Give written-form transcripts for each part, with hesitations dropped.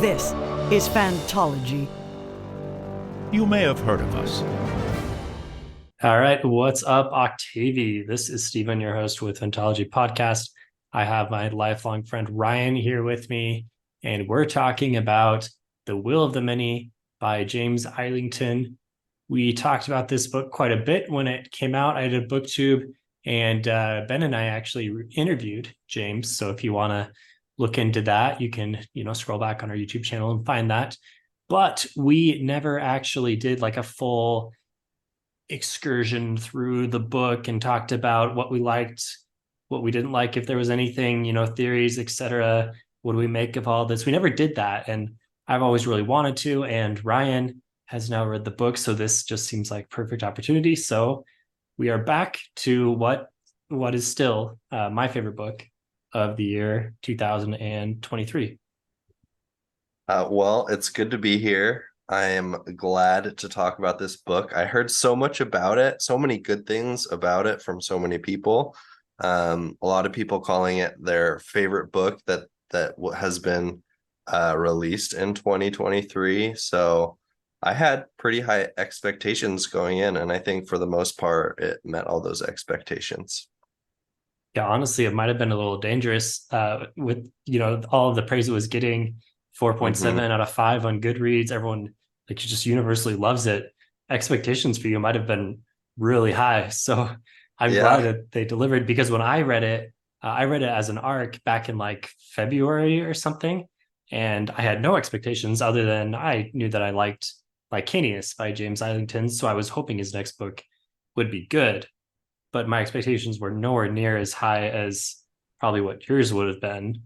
This is Fantology. You may have heard of us. All right, what's up, Octavie? This is Stephen, your host with Fantology Podcast. I have my lifelong friend Ryan here with me, and we're talking about The Will of the Many by James Islington. We talked about this book quite a bit when it came out. I did a booktube, and Ben and I actually interviewed James. So if you want to look into that, you can, scroll back on our YouTube channel and find that. But we never actually did like a full excursion through the book and talked about what we liked, what we didn't like, if there was anything, theories, etc. What do we make of all this? We never did that, and I've always really wanted to, and Ryan has now read the book, so this just seems like perfect opportunity. So we are back to what is still my favorite book of the year 2023. Well, it's good to be here. I am glad to talk about this book. I heard so much about it, so many good things about it from so many people. A lot of people calling it their favorite book that has been released in 2023. So I had pretty high expectations going in, and I think for the most part, it met all those expectations. Yeah, honestly, it might have been a little dangerous with, all of the praise it was getting. 4.7 out of 5 on Goodreads. Everyone just universally loves it. Expectations for you might have been really high. So I'm glad that they delivered, because when I read it as an ARC back in like February or something. And I had no expectations other than I knew that I liked Licanius by James Islington. So I was hoping his next book would be good. But my expectations were nowhere near as high as probably what yours would have been.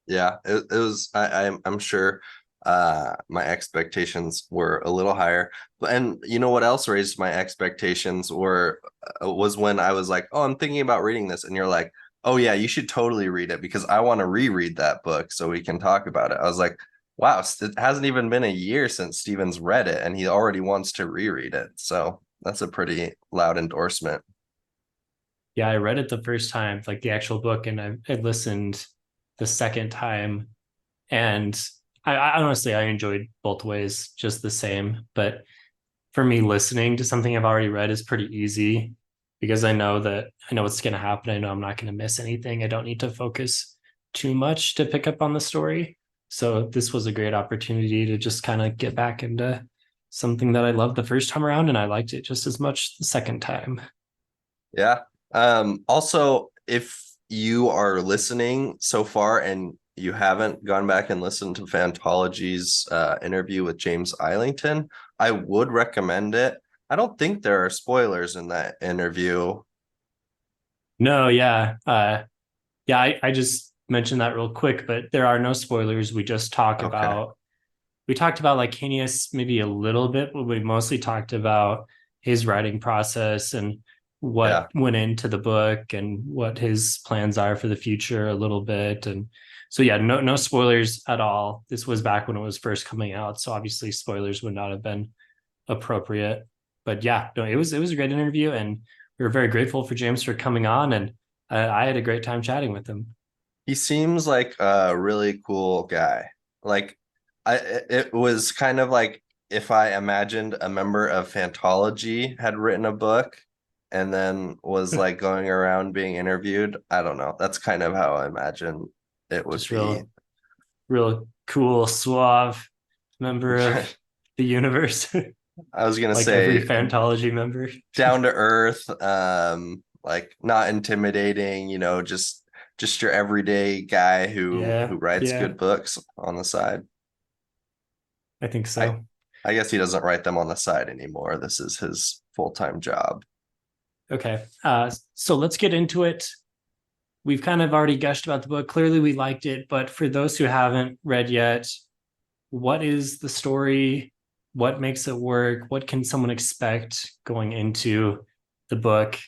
Yeah, it was. I'm sure my expectations were a little higher. And you know what else raised my expectations was when I was like, oh, I'm thinking about reading this. And you're like, oh, yeah, you should totally read it because I want to reread that book so we can talk about it. I was like, wow, it hasn't even been a year since Steven's read it and he already wants to reread it. So that's a pretty loud endorsement. Yeah, I read it the first time, like the actual book, and I listened the second time, and I honestly I enjoyed both ways just the same. But for me, listening to something I've already read is pretty easy because I know what's going to happen. I know I'm not going to miss anything. I don't need to focus too much to pick up on the story. So this was a great opportunity to just kind of get back into something that I loved the first time around, and I liked it just as much the second time. Yeah. Also, if you are listening so far and you haven't gone back and listened to Fantology's interview with James Islington, I would recommend it. I don't think there are spoilers in that interview. No, yeah. I just mentioned that real quick, but there are no spoilers. We just talked about Licanius maybe a little bit, but we mostly talked about his writing process and what went into the book and what his plans are for the future a little bit. And so, yeah, no spoilers at all. This was back when it was first coming out. So obviously spoilers would not have been appropriate, but yeah, no, it was a great interview, and we were very grateful for James for coming on, and I had a great time chatting with him. He seems like a really cool guy. Like it was kind of like if I imagined a member of Fantology had written a book and then was like going around being interviewed. I don't know. That's kind of how I imagine it would Just be. Real cool, suave member of the universe. I was gonna like say every Fantology member. down to earth, like not intimidating, just your everyday guy who writes good books on the side. I think so. I guess he doesn't write them on the side anymore. This is his full-time job. Okay. So let's get into it. We've kind of already gushed about the book. Clearly we liked it, but for those who haven't read yet, what is the story? What makes it work? What can someone expect going into the book?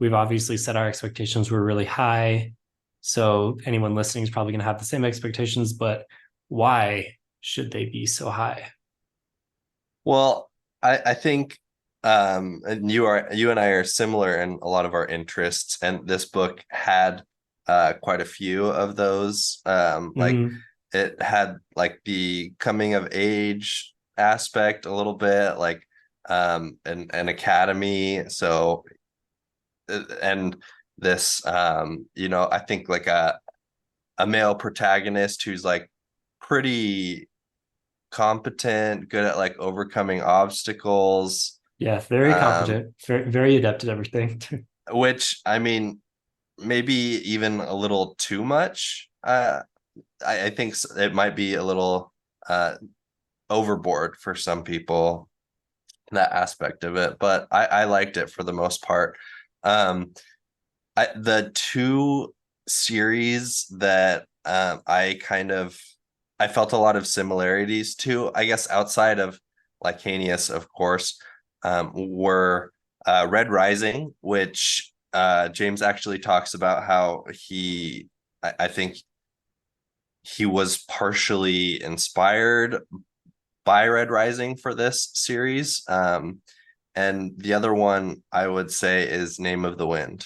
We've obviously set our expectations were really high. So anyone listening is probably going to have the same expectations, but why should they be so high? Well, I think and you and I are similar in a lot of our interests, and this book had quite a few of those. Like it had like the coming of age aspect a little bit, like an academy. So and this I think like a male protagonist who's like pretty competent, good at like overcoming obstacles. Yeah, very competent, very, very adept at everything. Which I mean, maybe even a little too much. I think it might be a little overboard for some people, that aspect of it, but I liked it for the most part. The two series that I felt a lot of similarities to, I guess, outside of Lycanius, of course, were Red Rising, which James actually talks about how I think he was partially inspired by Red Rising for this series. And the other one I would say is Name of the Wind.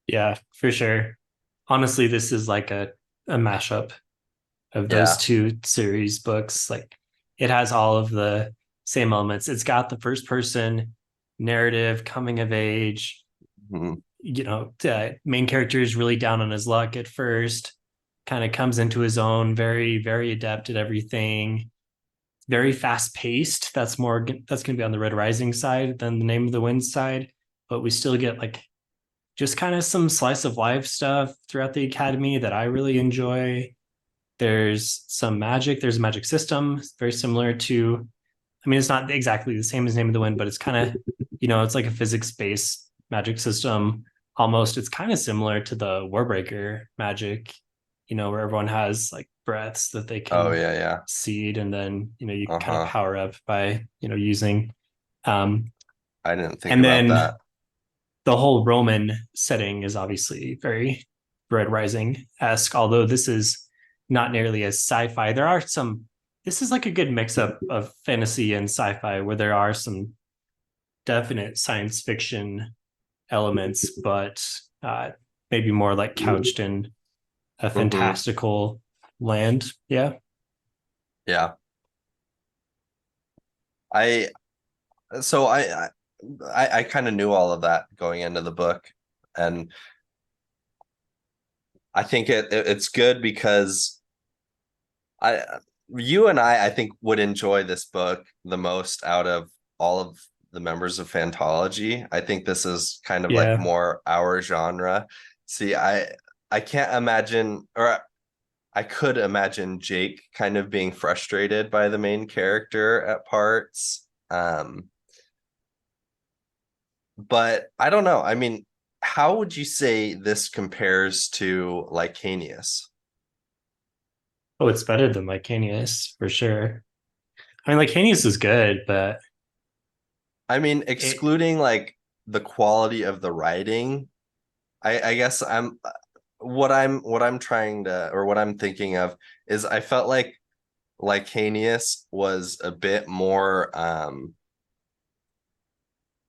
Yeah, for sure. Honestly, this is like a mashup of those Yeah. two series books. Like it has all of the same elements. It's got the first person narrative, coming of age. Mhm. Main character is really down on his luck at first, kind of comes into his own, very, very adept at everything, very fast paced. That's going to be on the Red Rising side than the Name of the Wind side, but we still get like just kind of some slice of life stuff throughout the academy that I really enjoy. There's some magic. There's a magic system very similar to, I mean, it's not exactly the same as Name of the Wind, but it's kind of, it's like a physics-based magic system. Almost, it's kind of similar to the Warbreaker magic, where everyone has like breaths that they Oh can yeah. seed, and then, you kind of Uh-huh. power up by, using. Um, I didn't think and about then that. the whole Roman setting is obviously very Red Rising-esque, although this is not nearly as sci-fi. This is like a good mix-up of fantasy and sci-fi where there are some definite science fiction elements, but maybe more like couched in a Hmm. fantastical land. Yeah. Yeah. I so I kind of knew all of that going into the book, and I think it's good because I you and I think would enjoy this book the most out of all of the members of Fantology. I think this is kind of like Yeah. more our genre. See, I can't imagine, or I could imagine Jake kind of being frustrated by the main character at parts. But I don't know. I mean, how would you say this compares to Lycanius? Oh, it's better than Lycanius for sure. I mean, Lycanius is good, but I mean, it, excluding like the quality of the writing, I guess what I'm trying to, or what I'm thinking of is I felt like Lycanius was a bit more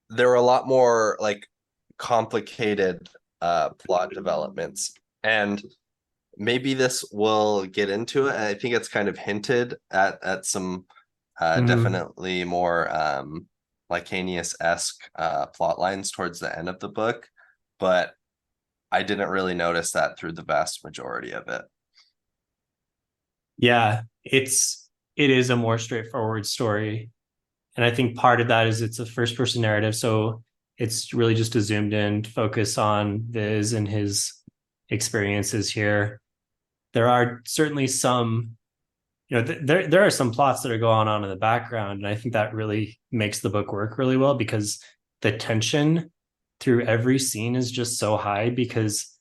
there were a lot more like complicated plot developments, and maybe this will get into it. I think it's kind of hinted at some mhm. definitely more Lycanius-esque plot lines towards the end of the book, but I didn't really notice that through the vast majority of it. Yeah, it is a more straightforward story. And I think part of that is it's a first person narrative. So it's really just a zoomed in focus on Viz and his experiences here. There are certainly some, there are some plots that are going on in the background. And I think that really makes the book work really well because the tension through every scene is just so high because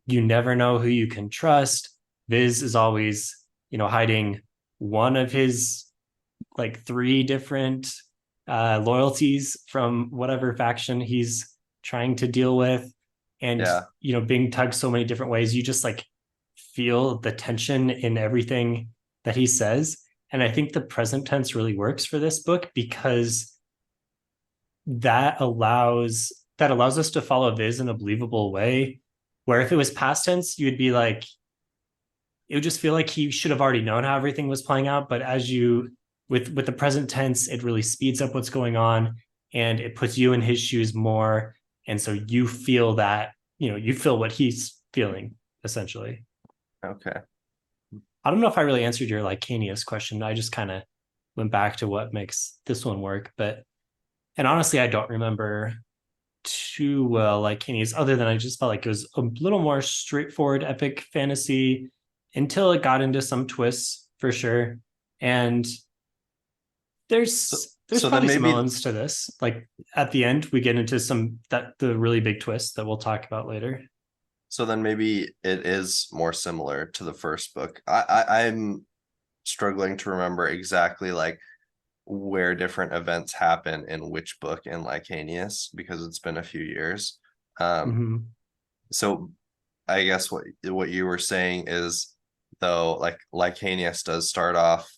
you never know who you can trust. Viz is always, hiding one of his like three different loyalties from whatever faction he's trying to deal with, and Yeah. being tugged so many different ways. You just like feel the tension in everything that he says, and I think the present tense really works for this book because that allows us to follow Viz in a believable way, where if it was past tense you'd be like, it would just feel like he should have already known how everything was playing out. But as you with the present tense, it really speeds up what's going on and it puts you in his shoes more. And so you feel that, you feel what he's feeling, essentially. Okay. I don't know if I really answered your Lycanius question. I just kind of went back to what makes this one work. And honestly, I don't remember too well Lycanius, other than I just felt like it was a little more straightforward epic fantasy until it got into some twists for sure. And there's So probably then some maybe elements to this. Like at the end, we get into the really big twist that we'll talk about later. so then maybe it is more similar to the first book. I'm struggling to remember exactly like where different events happen in which book in Lycanius because it's been a few years. Mm-hmm. So I guess what you were saying is, though, like Lycanius does start off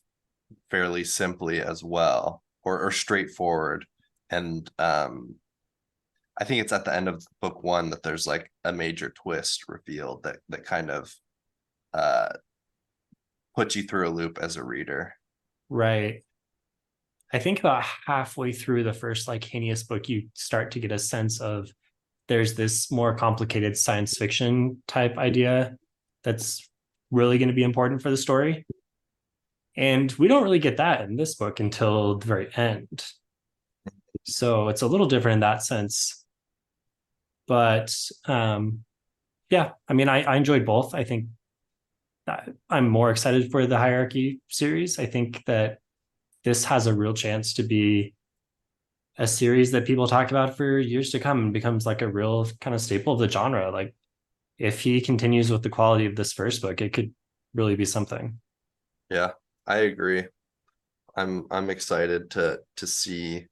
fairly simply as well, or straightforward, and I think it's at the end of book one that there's like a major twist revealed that kind of uh puts you through a loop as a reader. Right. I think about halfway through the first Lycanius book, you start to get a sense of there's this more complicated science fiction type idea that's really going to be important for the story. And we don't really get that in this book until the very end. So it's a little different in that sense. But yeah, I mean, I enjoyed both. I think I'm more excited for the Hierarchy series. I think that this has a real chance to be a series that people talk about for years to come and becomes like a real kind of staple of the genre. Like if he continues with the quality of this first book, it could really be something. Yeah, I agree. I'm excited to see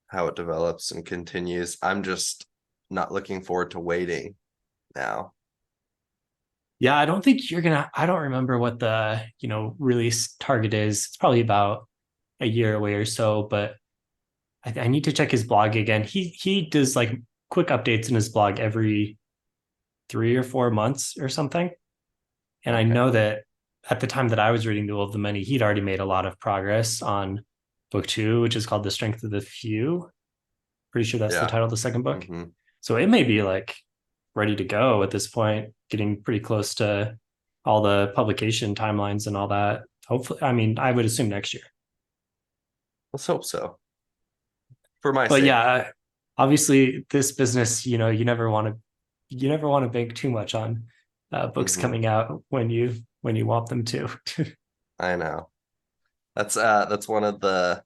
how it develops and continues. I'm just not looking forward to waiting now. Yeah, I don't think I don't remember what the, release target is. It's probably about a year away or so, but I need to check his blog again. He does like quick updates in his blog every 3 or 4 months or something. And I Okay. know that at the time that I was reading The Will of the Many, he'd already made a lot of progress on book 2, which is called The Strength of the Few. Pretty sure that's the Yeah. title of the second book. Mm-hmm. So it may be like ready to go at this point, getting pretty close to all the publication timelines and all that. Hopefully, I mean, I would assume next year. Let's hope so. For my But sake. yeah, obviously this business, you never want to bank too much on books Mm-hmm. coming out when you want them to. I know. That's one of the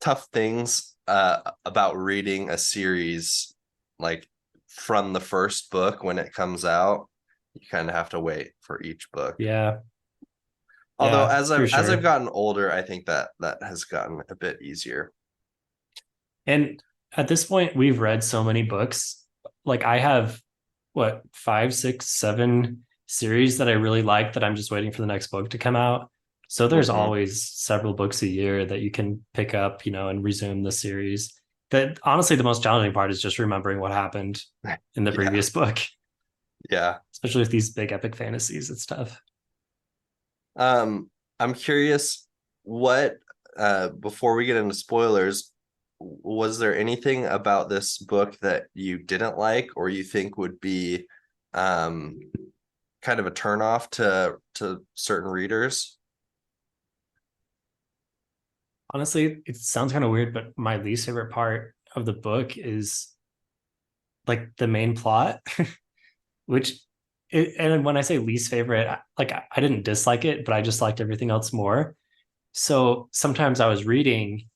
tough things about reading a series like from the first book when it comes out. You kind of have to wait for each book. Yeah. Although Yeah, as for I've sure. gotten older, I think that has gotten a bit easier. And at this point, we've read so many books. Like I have what, 5, 6, 7 series that I really like that I'm just waiting for the next book to come out. So there's Mm-hmm. always several books a year that you can pick up, and resume the series. That honestly, the most challenging part is just remembering what happened in the Yeah. previous book, Yeah. especially with these big epic fantasies. It's tough. I'm curious what before we get into spoilers, was there anything about this book that you didn't like or you think would be kind of a turnoff to certain readers? Honestly, it sounds kind of weird, but my least favorite part of the book is like the main plot, which and when I say least favorite, like I didn't dislike it, but I just liked everything else more. So sometimes I was reading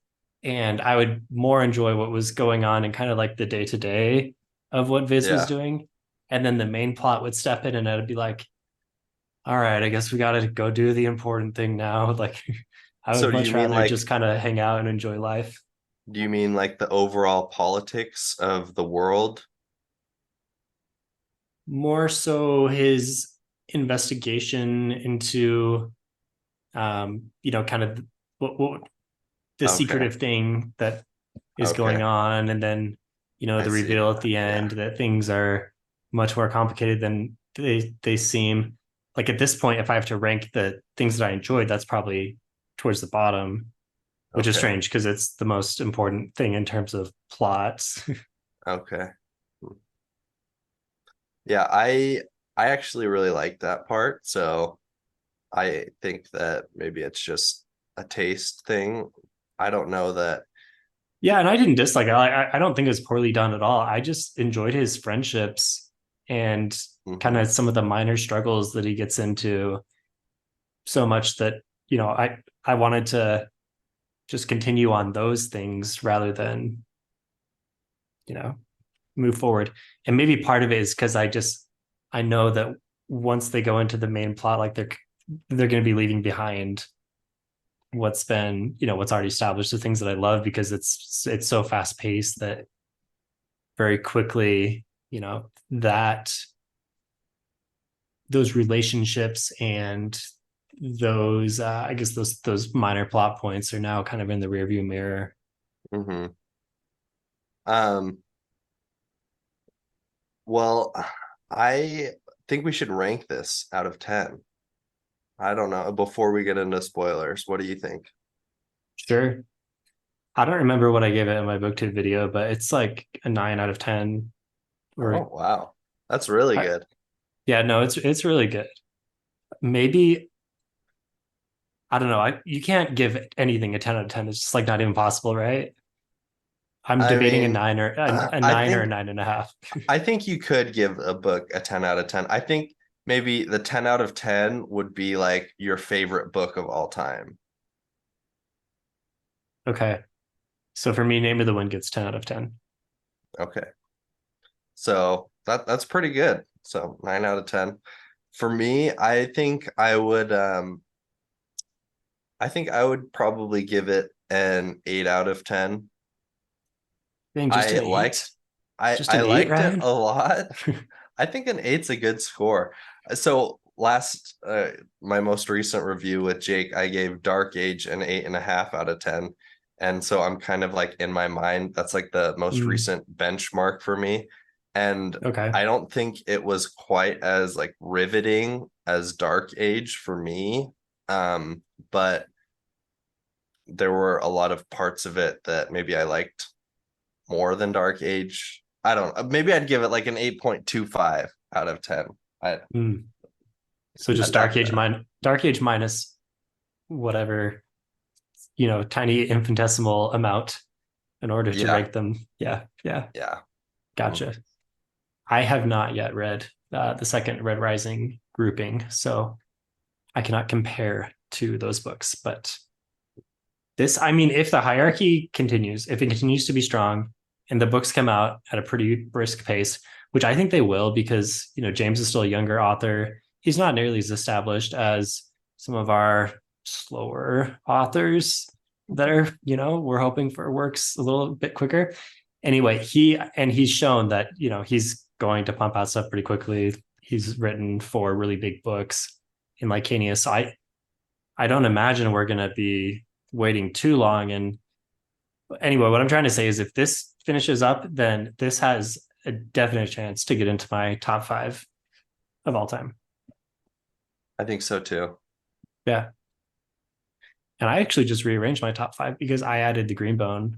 and I would more enjoy what was going on and kind of like the day to day of what Viz was Yeah. doing. And then the main plot would step in and I'd be like, all right, I guess we got to go do the important thing now. Like I So would much rather just kind of hang out and enjoy life. do you mean like the overall politics of the world? More so his investigation into kind of what the Okay. secretive thing that is going Okay. on, and then I the see. reveal at the Yeah. end that things are much more complicated than they seem. like at this point, if I have to rank the things that I enjoyed, that's probably towards the bottom, which is Okay. strange because it's the most important thing in terms of plots. Okay. Yeah, I actually really like that part. So I think that maybe it's just a taste thing. I don't know that. Yeah, and I didn't dislike it. I don't think it's poorly done at all. I just enjoyed his friendships and kind Mhm. of some of the minor struggles that he gets into so much that, I wanted to just continue on those things rather than, you know, move forward. And maybe part of it is because I know that once they go into the main plot, like they're going to be leaving behind what's already established, the things that I love, because it's so fast paced that very quickly, that those relationships and those I guess those minor plot points are now kind of in the rearview mirror. Mhm. Um, well, I think we should rank this out of 10. I don't know. Before we get into spoilers, what do you think? Sure. I don't remember what I gave it in my booktube video, but it's like a 9 out of 10. Oh, Or wow. That's really I, good. yeah, no, it's really good. Maybe I don't know. You can't give anything a 10 out of 10. It's just like not even possible, right? I'm I debating a mean, nine or a I nine or a think 9.5. I think you could give a book a 10 out of 10. I think maybe the 10 out of 10 would be like your favorite book of all time. Okay. So for me, Name of the Wind gets 10 out of 10. Okay. So that's pretty good. So 9 out of 10. For me, I think I would probably give it an 8 out of 10. Dang, just I an eight? liked I Just I an eight, liked it Ryan? a lot. I think an eight's a good score. So last my most recent review with Jake, I gave Dark Age an 8.5 out of 10. And so I'm kind of like in my mind, that's like the most Mm, recent benchmark for me. And okay. I don't think it was quite as like riveting as Dark Age for me. But there were a lot of parts of it that maybe I liked more than Dark Age. I don't know. Maybe I'd give it like an 8.25 out of 10. I Mm. So just that Dark Age minus whatever, tiny infinitesimal amount in order to yeah, rank them. Yeah. Yeah. yeah. Mhm. Gotcha. I have not yet read the second Red Rising grouping, so I cannot compare to those books. But I mean, if the hierarchy continues, if it continues to be strong and the books come out at a pretty brisk pace, which I think they will, because, James is still a younger author. He's not nearly as established as some of our slower authors that are, we're hoping for works a little bit quicker. Anyway, he's shown that, he's going to pump out stuff pretty quickly. He's written 4 really big books in Lycania. So I don't imagine we're going to be waiting too long. And anyway, what I'm trying to say is if this finishes up, then this has a definite chance to get into my top 5 of all time. I think so too. Yeah. And I actually just rearranged my top 5 because I added the Greenbone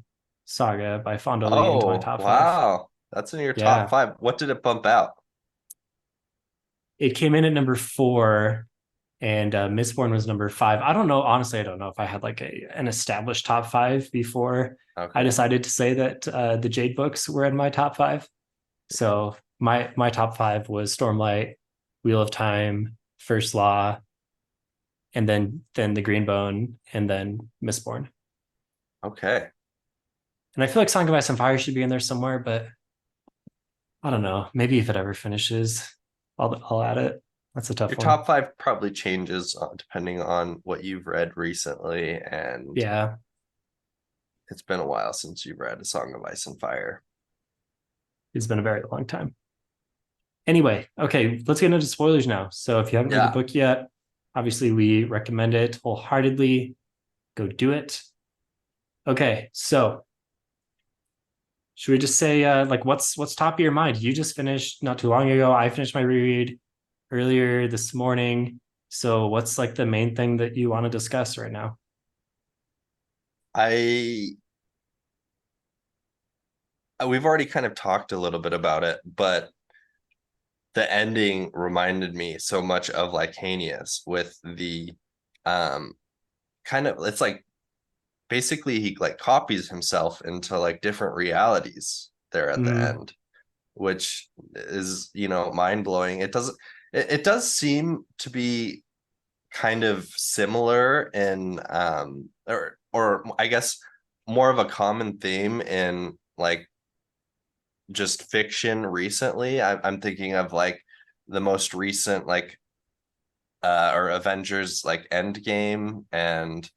saga by Fonda Lee into my Oh, top 5. wow. That's in your top Yeah. five. What did it bump out? It came in at number 4 and Mistborn was number 5. I don't know. Honestly, I don't know if I had like an established top 5 before I Okay. decided to say that the Jade books were in my top 5. So my top 5 was Stormlight, Wheel of Time, First Law, and then the Greenbone, and then Mistborn. Okay. And I feel like Song of Ice and Fire should be in there somewhere, but I don't know. Maybe if it ever finishes, I'll add it. That's a tough Your one. top five probably changes depending on what you've read recently, and Yeah, it's been a while since you've read A Song of Ice and Fire. it's been a very long time. Anyway, okay, let's get into spoilers now. So if you haven't read the Yeah. book yet, obviously we recommend it wholeheartedly. Go do it. Okay, so should we just say like what's top of your mind? You just finished not too long ago. I finished my reread. earlier this morning. So what's like the main thing that you want to discuss right now? I we've already kind of talked a little bit about it, but the ending reminded me so much of like Hanius with the um kind of, it's like basically he like copies himself into like different realities there at the Mm, end, which is, mind blowing. It does seem to be kind of similar in or I guess more of a common theme in like just fiction recently. I'm thinking of like the most recent like or Avengers like Endgame, and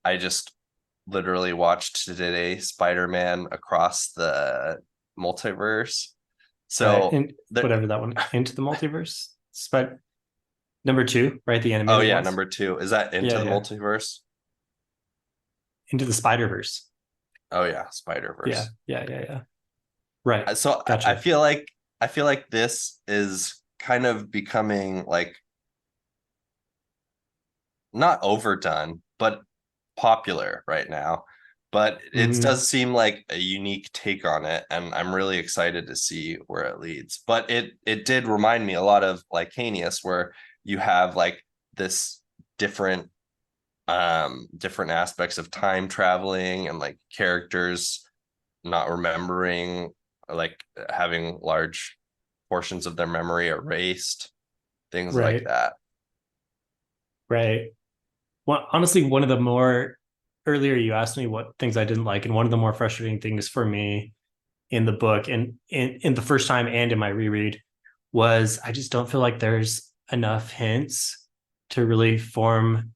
I just literally watched today Spider-Man Across the Multiverse. right. So And there, whatever that one, Into the Multiverse. But number two, right? The oh animated yeah, ones. number two. Is that Into Yeah, the yeah. Multiverse? Into the Spider-Verse. Oh yeah, Yeah, Spider-Verse. yeah, yeah, yeah. Right. So I Gotcha. feel like this is kind of becoming like not overdone, but popular right now. But it Hmm. does seem like a unique take on it, and I'm really excited to see where it leads. But it did remind me a lot of like Canius, where you have like this different different aspects of time traveling and like characters not remembering, like having large portions of their memory erased, things like Right. that. Right. Well, honestly, one of the more earlier you asked me what things I didn't like, and one of the more frustrating things for me in the book and in the first time and in my reread was I just don't feel like there's enough hints to really form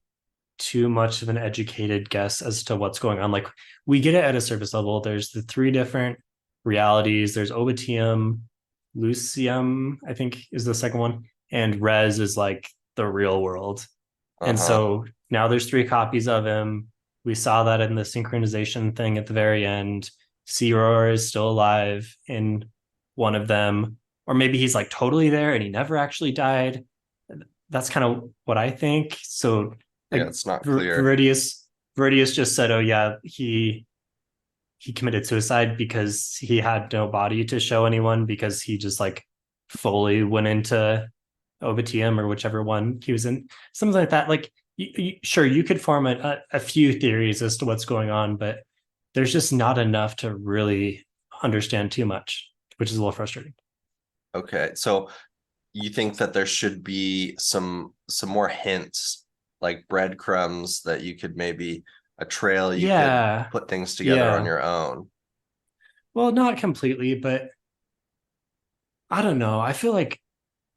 too much of an educated guess as to what's going on. Like we get it at a surface level. There's the three different realities. There's Obitium, Lucium, I think is the second one, and Res is like the real world. And Uh-huh. so now there's three copies of him. We saw that in the synchronization thing at the very end. Searoar is still alive in one of them, or maybe he's like totally there and he never actually died. That's kind of what I think. So Yeah, like it's not clear. Viridius just said, "Oh yeah, he committed suicide because he had no body to show anyone because he just like fully went into OBTM or whichever one he was in, something like that." Like, sure, you could form a few theories as to what's going on, but there's just not enough to really understand too much, which is a little frustrating. Okay, so you think that there should be some more hints, like breadcrumbs that you could maybe a trail you could Yeah, put things together on yeah. your own. Well, not completely, but I don't know. I feel like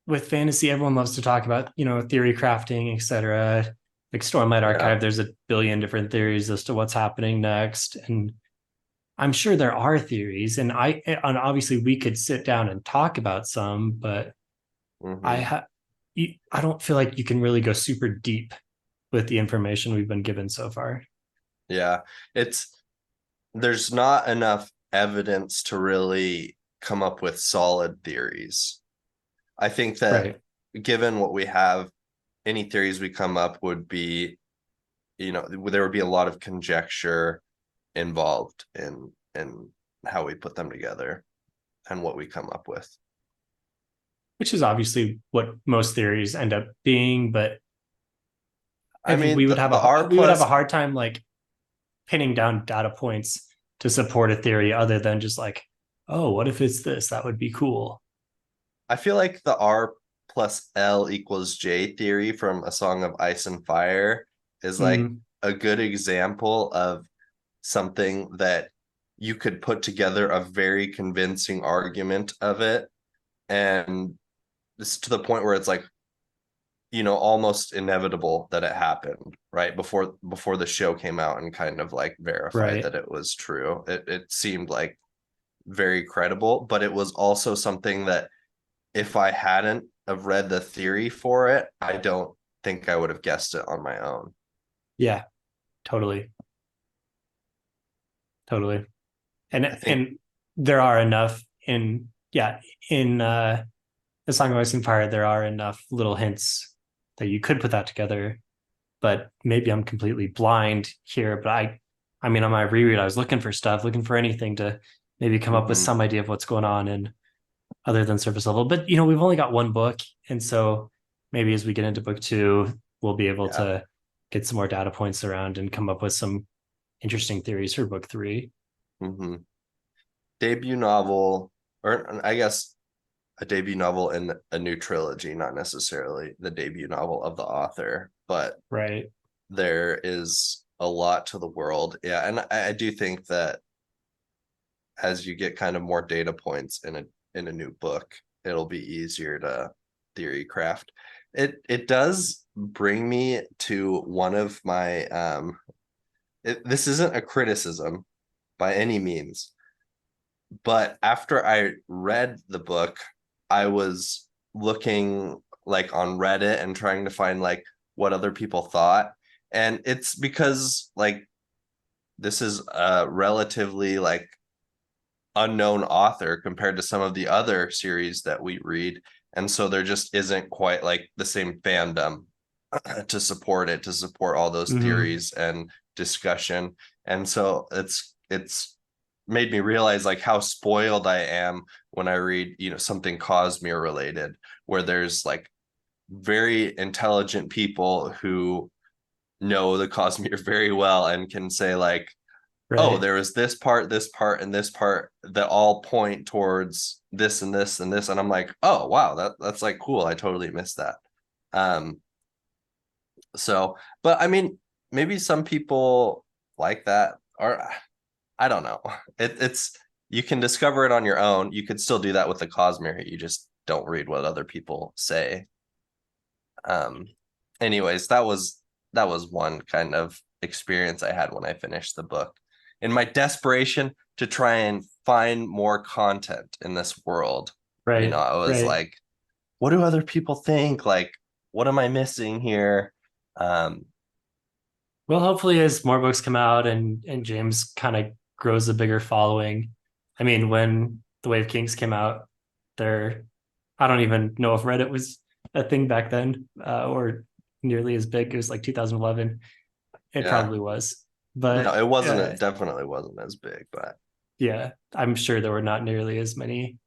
with fantasy, everyone loves to talk about, theory crafting, etc. Like Stormlight Yeah. Archive, there's a billion different theories as to what's happening next. And I'm sure there are theories. And obviously we could sit down and talk about some, but I Hmm. ha I don't feel like you can really go super deep with the information we've been given so far. Yeah. It's there's not enough evidence to really come up with solid theories. I think that Right. given what we have, any theories we come up would be, there would be a lot of conjecture involved in how we put them together and what we come up with. Which is obviously what most theories end up being, but I I think mean, the R we would have a plus, hard time like pinning down data points to support a theory other than just like, oh, what if it's this? That would be cool. I feel like the R plus L equals J theory from A Song of Ice and Fire is like Mm, a good example of something that you could put together a very convincing argument of it, and it's to the point where it's like, almost inevitable that it happened right before the show came out and kind of like verified right. that it was true. It seemed like very credible, but it was also something that if I hadn't have read the theory for it, I don't think I would have guessed it on my own. Yeah, totally. Totally. I think And there are enough in, yeah, in the Song of Ice and Fire, there are enough little hints that you could put that together. But maybe I'm completely blind here. But I mean, on my reread, I was looking for stuff, looking for anything to maybe come up with Mhm. some idea of what's going on, and other than surface level. But we've only got one book, and so maybe as we get into book two, we'll be able Yeah. to get some more data points around and come up with some interesting theories for book three. Hmm. Debut novel, or I guess a debut novel in a new trilogy, not necessarily the debut novel of the author, but Right. there is a lot to the world. Yeah, and I do think that as you get kind of more data points in a new book, it'll be easier to theory craft. It does bring me to one of my this isn't a criticism by any means, but after I read the book, I was looking like on Reddit and trying to find like what other people thought. And it's because like this is a relatively like unknown author compared to some of the other series that we read. And so there just isn't quite like the same fandom to support it, to support all those Mm-hmm. theories and discussion. And so it's made me realize like how spoiled I am when I read, something Cosmere related, where there's like very intelligent people who know the Cosmere very well and can say like, oh, Right. there was this part, and this part that all point towards this and this and this. And I'm like, oh wow, that's like cool. I totally missed that. Um, so, but I mean, maybe some people like that, or I don't know. It's you can discover it on your own. You could still do that with the Cosmere. You just don't read what other people say. Um, anyways, that was one kind of experience I had when I finished the book. In my desperation to try and find more content in this world, Right. I was Right. like, what do other people think? Like, what am I missing here? Um, Well, hopefully, as more books come out and James kind of grows a bigger following. I mean, when The Way of Kings came out, there, I don't even know if Reddit was a thing back then, or nearly as big. It was like 2011. It yeah, probably was, no, but it wasn't. It definitely wasn't as big, but yeah, I'm sure there were not nearly as many,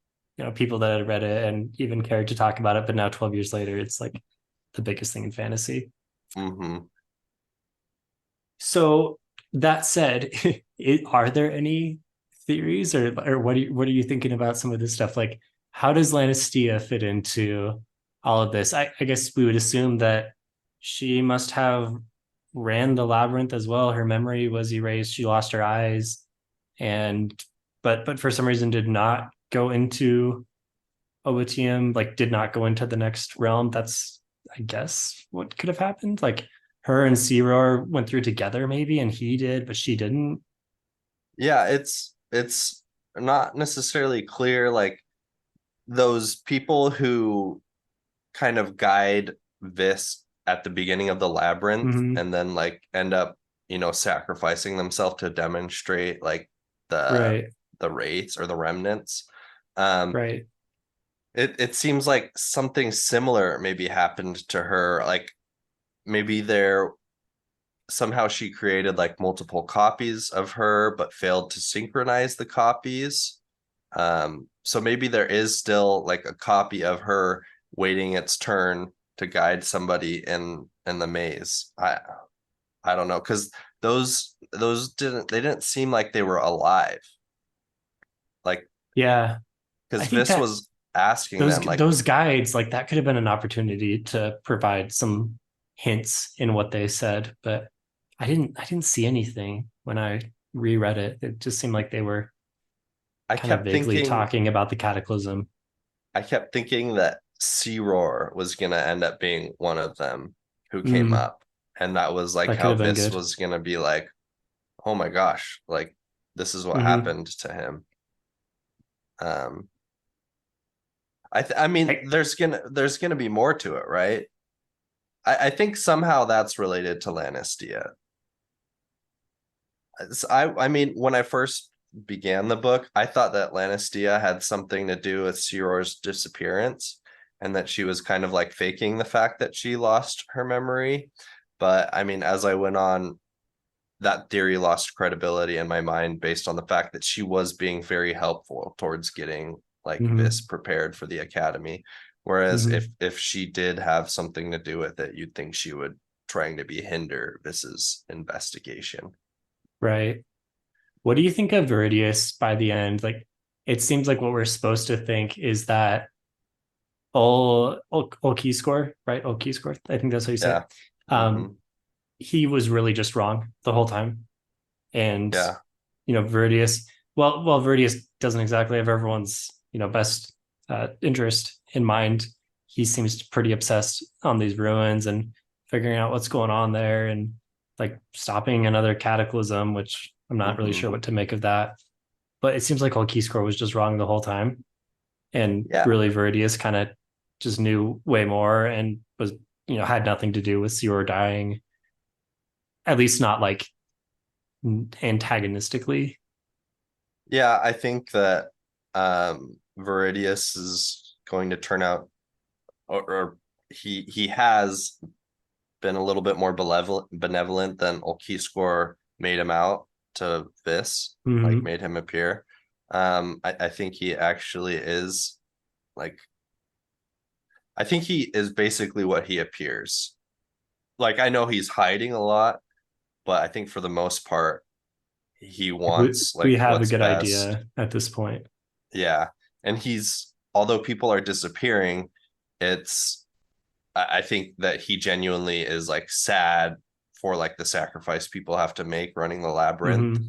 people that had read it and even cared to talk about it. But now, 12 years later, it's like the biggest thing in fantasy. mm-hmm. So that said, are there any theories, or what are you thinking about some of this stuff? Like, how does Lannistia fit into all of this? I guess we would assume that she must have ran the labyrinth as well. Her memory was erased. She lost her eyes, and but for some reason did not go into OTM, like did not go into the next realm. That's, I guess, what could have happened. Like her and Zero went through together, maybe, and he did, but she didn't. Yeah, it's not necessarily clear. Like those people who kind of guide Vis at the beginning of the labyrinth Mm-hmm. and then like end up, sacrificing themselves to demonstrate like the Right, the wraiths or the remnants. Um, right. it seems like something similar maybe happened to her. Like maybe there somehow she created like multiple copies of her, but failed to synchronize the copies. So maybe there is still like a copy of her waiting its turn to guide somebody in the maze. I don't know, because those didn't seem like they were alive. Like Yeah, I because think Vis that was asking those them like, those guides, like that could have been an opportunity to provide some hints in what they said, but I didn't see anything when I reread it. It just seemed like they were I kind of kept vaguely thinking talking about the cataclysm. I kept thinking that Roar was gonna end up being one of them who came Mm, up. And that was like that could how have been Vis good. was gonna be like, oh my gosh, like this is what Mm-hmm. happened to him. Um, I mean, I, there's gonna be more to it, right? I think somehow that's related to Lannistia. I mean, when I first began the book, I thought that Lannistia had something to do with Siror's disappearance, and that she was kind of like faking the fact that she lost her memory. But I mean, as I went on, that theory lost credibility in my mind based on the fact that she was being very helpful towards getting like Vis prepared for the academy. Whereas if she did have something to do with it, you'd think she would trying to be hinder Vis's investigation. Right. What do you think of Viridius by the end? Like, it seems like what we're supposed to think is that Olkiskor, right? Olkiskor, I think that's how you say Yeah. it. He was really just wrong the whole time. And, Yeah. Viridius, well, Viridius doesn't exactly have everyone's, best interest in mind. He seems pretty obsessed on these ruins and figuring out what's going on there and like stopping another cataclysm, which I'm not really sure what to make of that. But it seems like Olkiskor was just wrong the whole time. And really Viridius kind of just knew way more and was, had nothing to do with Sior dying. At least not like antagonistically. Yeah, I think that Viridius is going to turn out, or he has been a little bit more benevolent than Olkiskor made him out to Vis, like made him appear. I think he actually is like, I think he is basically what he appears. Like, I know he's hiding a lot, but I think for the most part, he wants we like have what's a good best. idea at this point. Yeah. And although people are disappearing, I think that he genuinely is like sad for like the sacrifice people have to make running the labyrinth,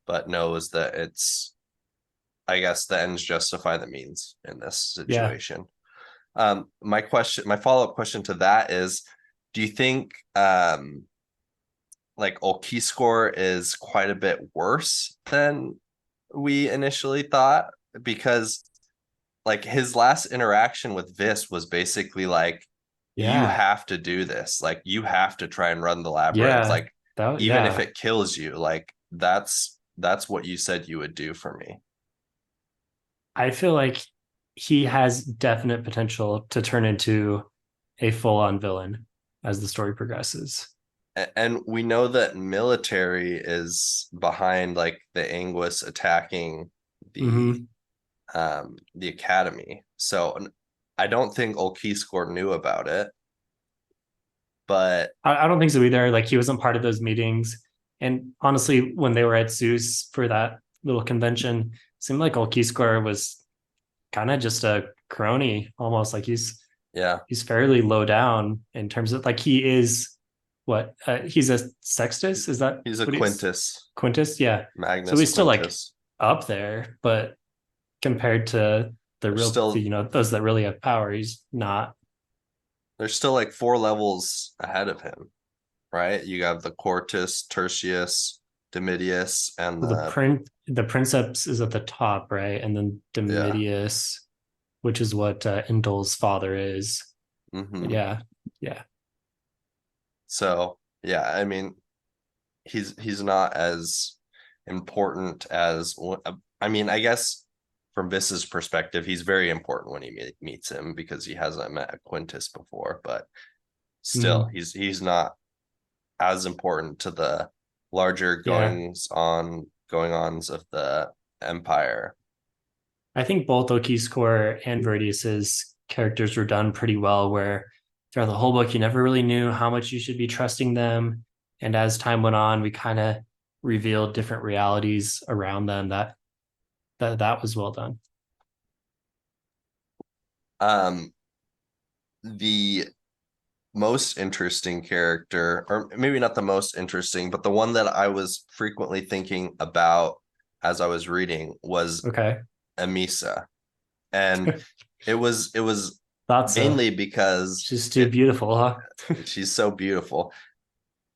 but knows that I guess the ends justify the means in this situation. My follow-up question to that is, do you think like Olkiskor is quite a bit worse than we initially thought? Because like his last interaction with Vis was basically like, you have to do this, like you have to try and run the labyrinth, like even if it kills you, like that's what you said you would do for me. I feel like he has definite potential to turn into a full-on villain as the story progresses. And we know that military is behind like the Anguis attacking the academy. So I don't think Olkiskor knew about it. But I don't think so either. Like he wasn't part of those meetings. And honestly, when they were at Zeus for that little convention, it seemed like Olkiskor was kind of just a crony, almost like he's fairly low down in terms of like he is he's a Sextus, is that he's a Quintus? Quintus, yeah. Magnus. So he's still Quintus. like up there, but compared to the real still, those that really have power, he's not. There's still like 4 levels ahead of him, right? You have the Quartus, Tertius, Domitius, and the Princeps is at the top, right? And then Domitius, which is what Indol's father is. Yeah. So I mean, he's not as important as, I mean, I guess from Vis's perspective, he's very important when he meets him because he hasn't met Quintus before, but still he's not as important to the larger goings ons of the empire. I think both Olkiskor and Viridius's characters were done pretty well, where throughout the whole book you never really knew how much you should be trusting them, and as time went on we kind of revealed different realities around them. That was well done. The most interesting character, or maybe not the most interesting, but the one that I was frequently thinking about as I was reading was Amisa. And it was mainly because she's too beautiful, huh? She's so beautiful.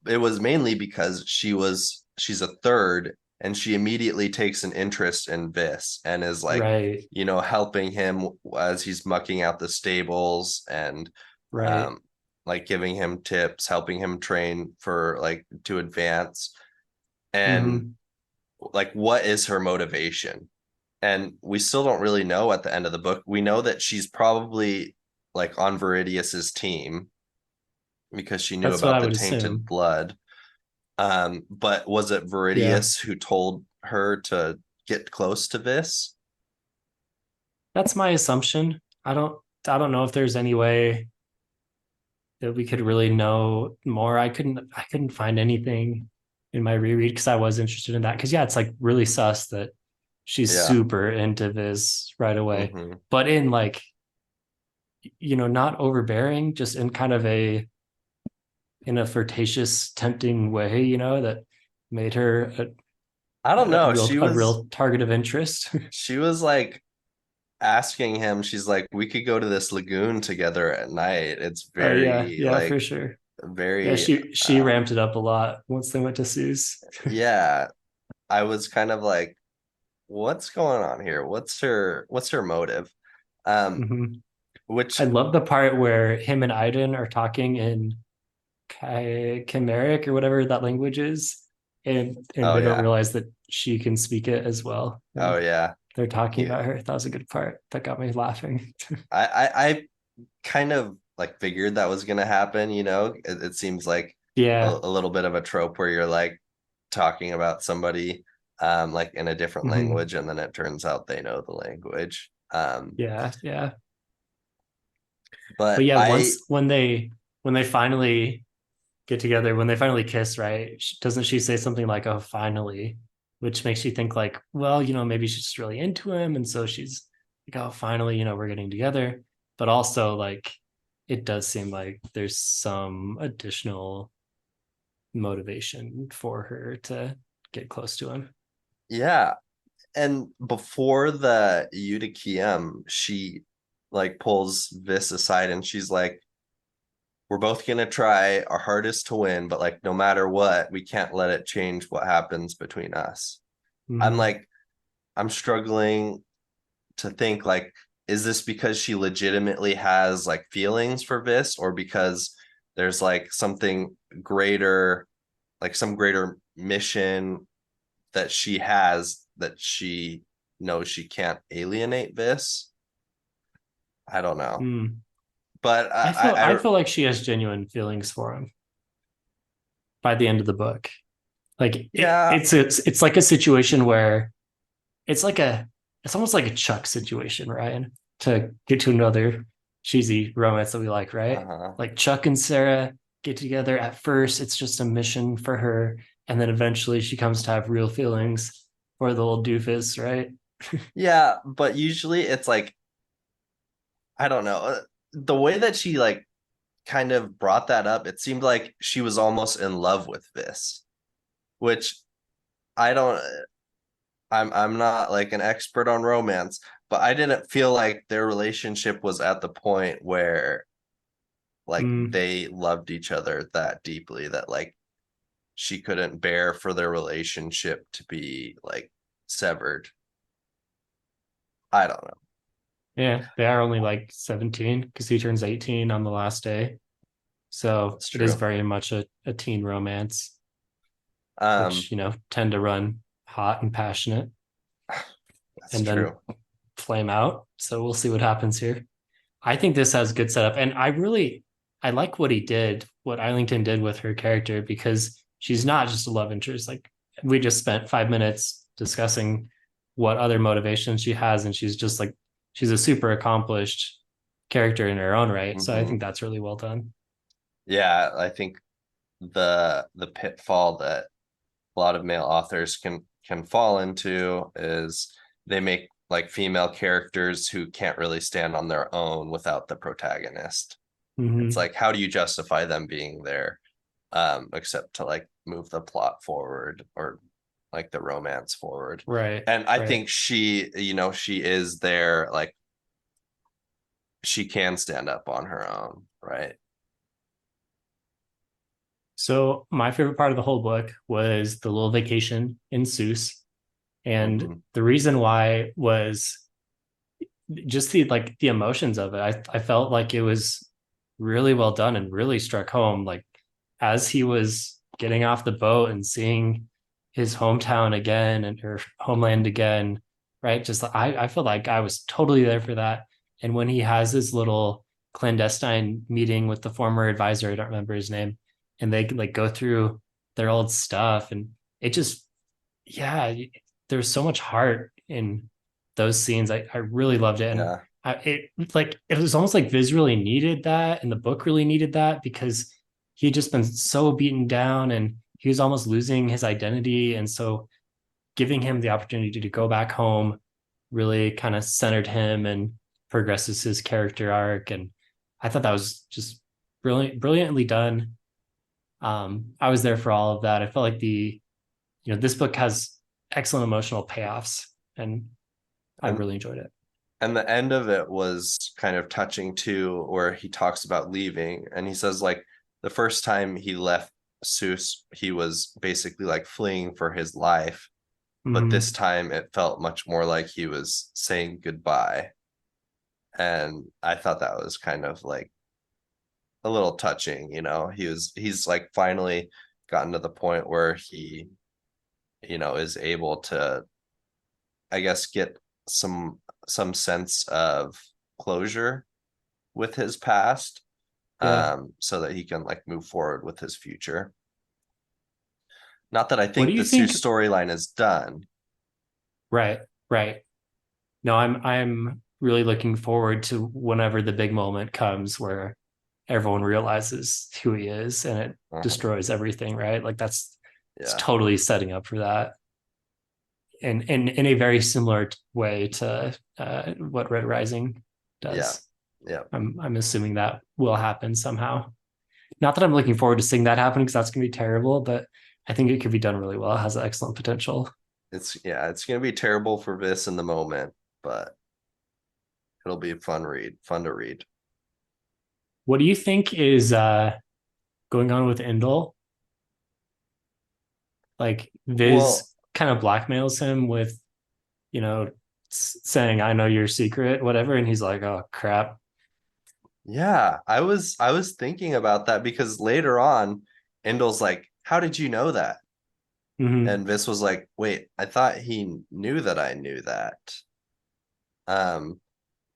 It was mainly because she's a third, and she immediately takes an interest in Vis and is like, helping him as he's mucking out the stables and like giving him tips, helping him train for like to advance. And like, what is her motivation? And we still don't really know at the end of the book. We know that she's probably like on Viridius's team because she knew That's what about I the would tainted assume. blood. But was it Yeah, Viridius who told her to get close to Vis? that's my assumption. I don't know if there's any way that we could really know more. I couldn't find anything in my reread because I was interested in that. Because yeah, it's like really sus that she's Yeah. super into Viz right away, Hmm. but in like, you know, not overbearing, just in kind of in a flirtatious, tempting way, you know, that made her I don't know. a real target of interest. She was like asking him, she's like, we could go to this lagoon together at night. It's Oh yeah, very yeah, for like sure. Yeah, very she ramped it up a lot once they went to Sue's. yeah. I was kind of like, what's going on here? What's her motive? Um, Mhm. which I love the part where him and Aiden are talking in Chimeric or whatever that language is, and oh they don't yeah. realize that she can speak it as well. Oh And yeah. they're talking He, about her. That was a good part. That got me laughing. I kind of like figured that was gonna happen, it seems like Yeah. a little bit of a trope where you're like talking about somebody like in a different Mhm. language and then it turns out they know the language. Yeah. Yeah. But But yeah, I once when they finally get together, when they finally kiss, right? Doesn't she say something like, "Oh, finally," which makes you think like, well, you know, maybe she's just really into him, and so she's like, "Oh, finally, you know, we're getting together." But also, like, it does seem like there's some additional motivation for her to get close to him. yeah, and before the Eutychium, she like pulls Vis aside and she's like, we're both gonna try our hardest to win, but like no matter what, we can't let it change what happens between us. I'm Mm-hmm. like, I'm struggling to think like, is this because she legitimately has like feelings for Vis, or because there's like something greater, like some greater mission that she has that she knows she can't alienate Vis? I don't know. Mm. But I feel like she has genuine feelings for him by the end of the book. Like yeah, it's like a situation where it's like it's almost like a Chuck situation, Ryan, to get to another cheesy romance that we like, right? uh-huh. Like Chuck and Sarah get together. At first, it's just a mission for her, and then eventually she comes to have real feelings for the little doofus, right? Yeah, but usually it's like, I don't know. The way that she like kind of brought that up, it seemed like she was almost in love with Vis, which I don't I'm not like an expert on romance, but I didn't feel like their relationship was at the point where like Mm, they loved each other that deeply that like she couldn't bear for their relationship to be like severed. I don't know. yeah, they are only like 17 because he turns 18 on the last day. So That's it is true. very much a teen romance, Um, which, you know, tend to run hot and passionate that's and then true. flame out. So we'll see what happens here. I think this has good setup. And I like what he did, what Islington did with her character, because she's not just a love interest. Like we just spent 5 minutes discussing what other motivations she has, and she's just like she's a super accomplished character in her own right. So I Hmm. think that's really well done. Yeah, I think the pitfall that a lot of male authors can fall into is they make like female characters who can't really stand on their own without the protagonist. It's Mm-hmm. like, how do you justify them being there, except to like move the plot forward or like the romance forward? Right, And I right. think she is there, like she can stand up on her own, right? So my favorite part of the whole book was the little vacation in Seuss. And Hmm. the reason why was just the emotions of it. I felt like it was really well done and really struck home. Like as he was getting off the boat and seeing his hometown again and her homeland again, right? Just I feel like I was totally there for that. And when he has his little clandestine meeting with the former advisor. I don't remember his name, and they like go through their old stuff, and it just, yeah, there's so much heart in those scenes. I really loved it, and Yeah. it was almost like Viz really needed that, and the book really needed that because he'd just been so beaten down, and he was almost losing his identity, and so giving him the opportunity to go back home really kind of centered him and progresses his character arc. And I thought that was just brilliantly done. I was there for all of that. I felt like this book has excellent emotional payoffs, and I And really enjoyed it. and the end of it was kind of touching too, where he talks about leaving, and he says like the first time he left Seuss, he was basically like fleeing for his life, but this Mm-hmm. time it felt much more like he was saying goodbye. And I thought that was kind of like a little touching, he's like finally gotten to the point where he, is able to, I guess, get some sense of closure with his past, Yeah. so that he can like move forward with his future. Not that I What do think the you Sue think? storyline is done. Right, right. No, I'm really looking forward to whenever the big moment comes where everyone realizes who he is and it Uh-huh. destroys everything, right? Like it's Yeah. totally setting up for that. And in a very similar way to what Red Rising Yeah. does. Yeah. I'm assuming that will happen somehow. Not that I'm looking forward to seeing that happen because that's gonna be terrible, but I think it could be done really well. It has excellent potential. It's gonna be terrible for Vis in the moment, but it'll be a fun to read. What do you think is going on with Indel? Like Well, Viz kind of blackmails him with, saying, I know your secret, whatever. And he's like, oh, crap. yeah, I was thinking about that because later on, Endel's like, "How did you know that?" Mm-hmm. And Vis was like, "Wait, I thought he knew that I knew that." Um,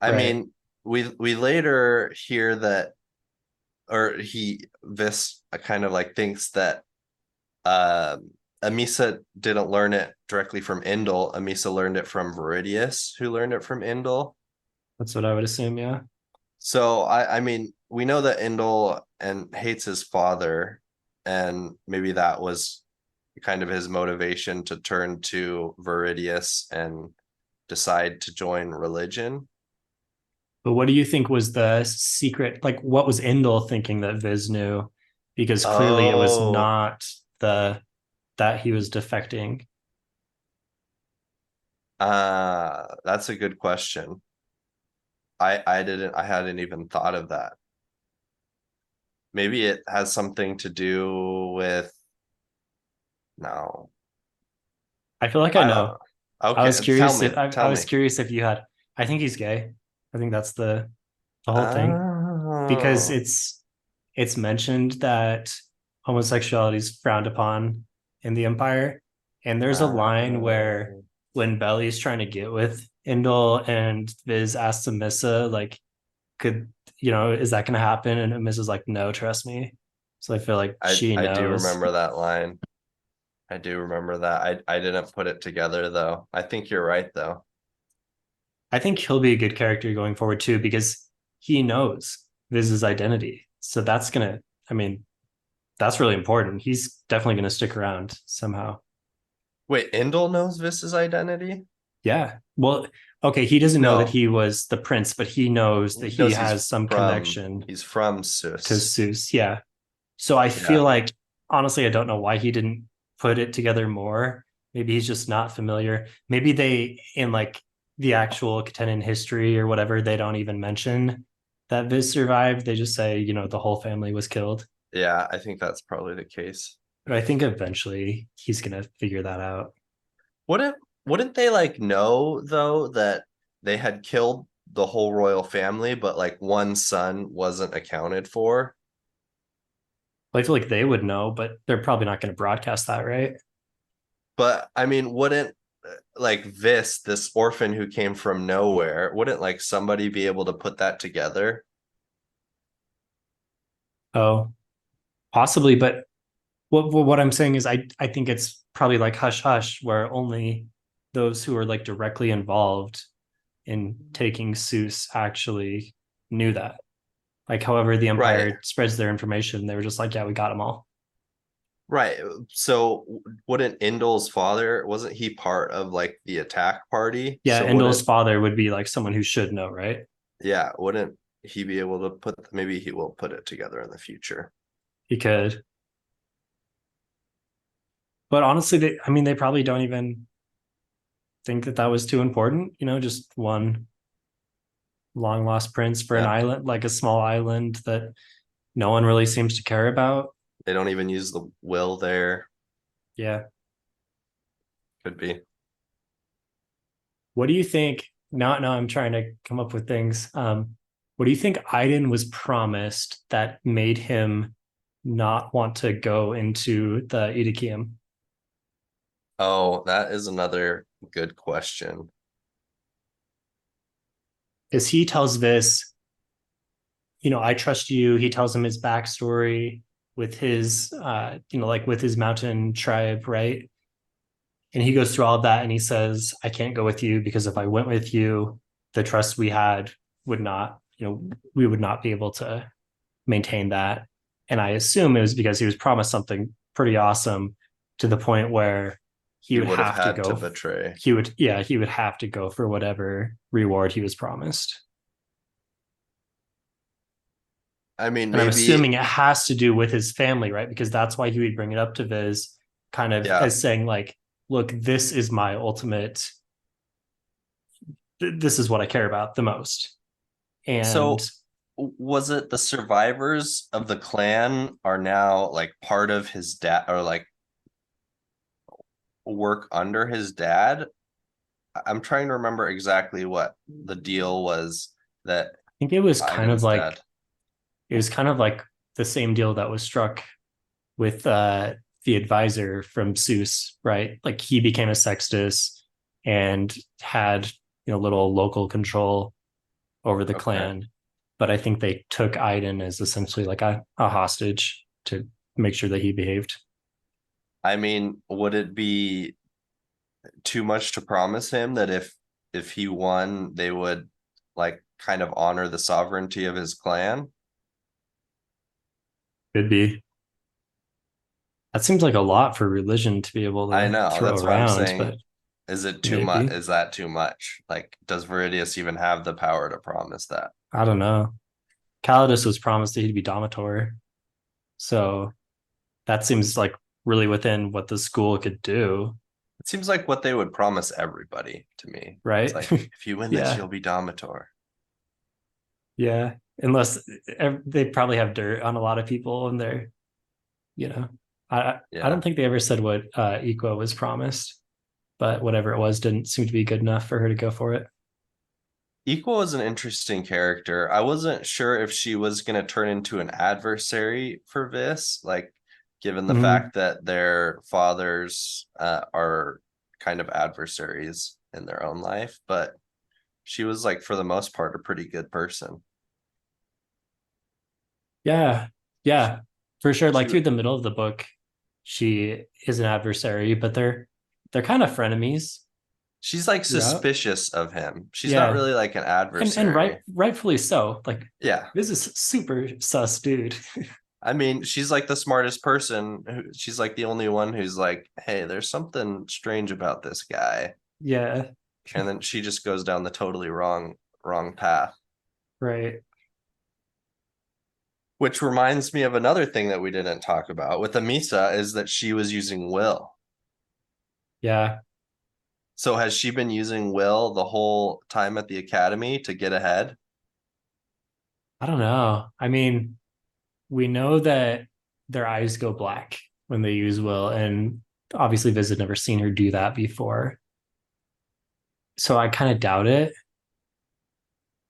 I Right. mean, we later hear that, or Vis kind of like thinks that Amisa didn't learn it directly from Indel. Amisa learned it from Viridius, who learned it from Indel. That's what I would assume. Yeah. So I mean, we know that Indel and hates his father, and maybe that was kind of his motivation to turn to Viridius and decide to join religion. But what do you think was the secret? Like, what was Indel thinking that Viz knew? Because clearly it was Oh, not the that he was defecting. that's a good question. I hadn't even thought of that. Maybe it has something to do with, no. I feel like I I don't know. know. Okay, tell me, I tell was me. curious if you had. I think he's gay. I think that's the whole thing because Oh, it's mentioned that homosexuality is frowned upon in the Empire. And there's a line where oh. when Belly's trying to get with Indel and Viz asks Amissa, like, could, is that going to happen? And Amissa's like, no, trust me. So I feel like she I do knows. remember that line. I do remember that. I didn't put it together though. I think you're right though. I think he'll be a good character going forward too, because he knows Viz's identity. So I mean, that's really important. He's definitely going to stick around somehow. Wait, Indel knows Vis's identity? Yeah. Well, okay, he doesn't know that No, he was the prince, but he knows that he he knows has some connection he's from to Sus. Seuss. Yeah. So I feel Yeah. like honestly, I don't know why he didn't put it together more. Maybe he's just not familiar. Maybe they in like the actual Katenin history or whatever, they don't even mention that Viz survived. They just say, the whole family was killed. Yeah, I think that's probably the case. But I think eventually he's gonna figure that out. Wouldn't wouldn't they like know though that they had killed the whole royal family, but like one son wasn't accounted for? I feel like they would know, but they're probably not going to broadcast that, right? But I mean, wouldn't like this orphan who came from nowhere, wouldn't like somebody be able to put that together? Oh, possibly, but what I'm saying is I think it's probably like hush hush, where only those who are like directly involved in taking Seuss actually knew that. Like, however, the Right. Empire spreads their information, they were just like, yeah, we got them all. Right. So wouldn't Indol's father, wasn't he part of like the attack party? Yeah, So Endol's wouldn't, father would be like someone who should know, right? yeah, wouldn't he be able to put, maybe he will put it together in the future. He could. But honestly, I mean, they probably don't even think that that was too important. Just one long lost prince for an Yeah. island, like a small island that no one really seems to care about. They don't even use the will there. Yeah. Could be. What do you think? Now I'm trying to come up with things. What do you think Iden was promised that made him not want to go into the Idakium? Oh, that is another good question. Because he tells this, I trust you. He tells him his backstory with his, like with his mountain tribe, right? And he goes through all of that and he says, I can't go with you because if I went with you, the trust we had would not, we would not be able to maintain that. And I assume it was because he was promised something pretty awesome to the point where he He would would have have to had to go. betray. He would have to go for whatever reward he was promised. I mean, And I'm maybe, assuming it has to do with his family, right? Because that's why he would bring it up to Viz, kind of yeah. as saying, like, look, this is my ultimate, this is what I care about the most. And So was it the survivors of the clan are now like part of his dad, or like work under his dad? I'm trying to remember exactly what the deal was that I think it was kind of Iden's like, dad. it was kind of like the same deal that was struck with the advisor from Seuss, right? Like he became a sextus and had little local control over the Okay. clan. But I think they took Iden as essentially like a hostage to make sure that he behaved. I mean, would it be too much to promise him that if he won, they would like kind of honor the sovereignty of his clan? Could be. That seems like a lot for religion to be able I to know, throw that's why I'm around, saying, but is it too much? maybe. Is that too much? Like, does Viridius even have the power to promise that? I don't know. Calidus was promised that he'd be Domitor. So that seems like really within what the school could do, It seems like what they would promise everybody to me. It's right? like, if you win this, Yeah. you'll be Domitor. Yeah. Unless they probably have dirt on a lot of people and they're, you know, I Yeah. don't think they ever said what Equa was promised, but whatever it was didn't seem to be good enough for her to go for it. Equal is an interesting character. I wasn't sure if she was going to turn into an adversary for Vis, like given the Mm-hmm. fact that their fathers are kind of adversaries in their own life, but she was like for the most part a pretty good person. Yeah. Yeah. For sure. She Like through the middle of the book, she is an adversary, but they're kind of frenemies she's like throughout. suspicious of him. She's not Yeah. really like an And adversary. rightfully so. Like Yeah. this is super sus dude. I mean, she's like the smartest person. She's like the only one who's like, hey, there's something strange about this guy. Yeah. And then she just goes down the totally wrong path. Right. Which reminds me of another thing that we didn't talk about with Amisa is that she was using will. Yeah. So has she been using will the whole time at the academy to get ahead? I don't know. I mean, we know that their eyes go black when they use will, and obviously Viz had never seen her do that before. So I kind of doubt it.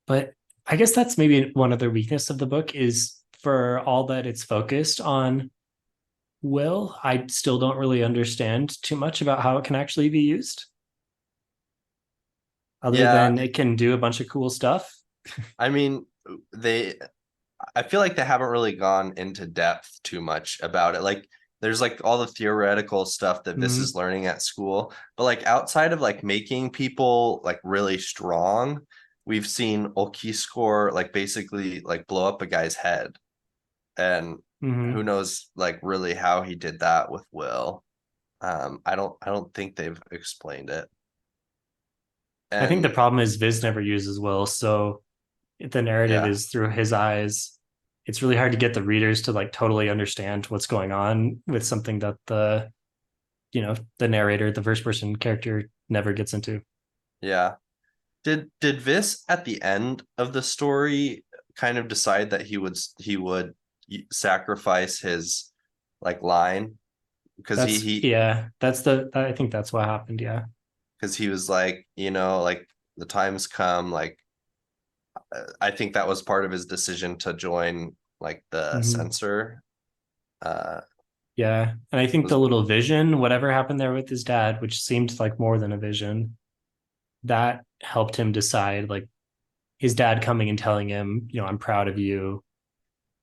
But I guess that's maybe one other weakness of the book is for all that it's focused on will, I still don't really understand too much about how it can actually be used, other Yeah, than it can do a bunch of cool stuff. I mean, they I feel like they haven't really gone into depth too much about it. Like there's like all the theoretical stuff that this Mhm. is learning at school, but like outside of like making people like really strong, we've seen Oki score like basically like blow up a guy's head. And who Mhm. knows like really how he did that with Will. I don't think they've explained it. I think the And problem is Viz never uses Will, so if the narrative yeah, is through his eyes, it's really hard to get the readers to like totally understand what's going on with something that the narrator, the first person character never gets into. yeah. Did Vis at the end of the story kind of decide that he would sacrifice his like line because he That's he yeah, that's the I think that's what happened. Yeah. because he was like, like the time's come, like I think that was part of his decision to join like the Mhm. censor uh Yeah. And I think the was little vision, whatever happened there with his dad, which seemed like more than a vision, that helped him decide like his dad coming and telling him, I'm proud of you,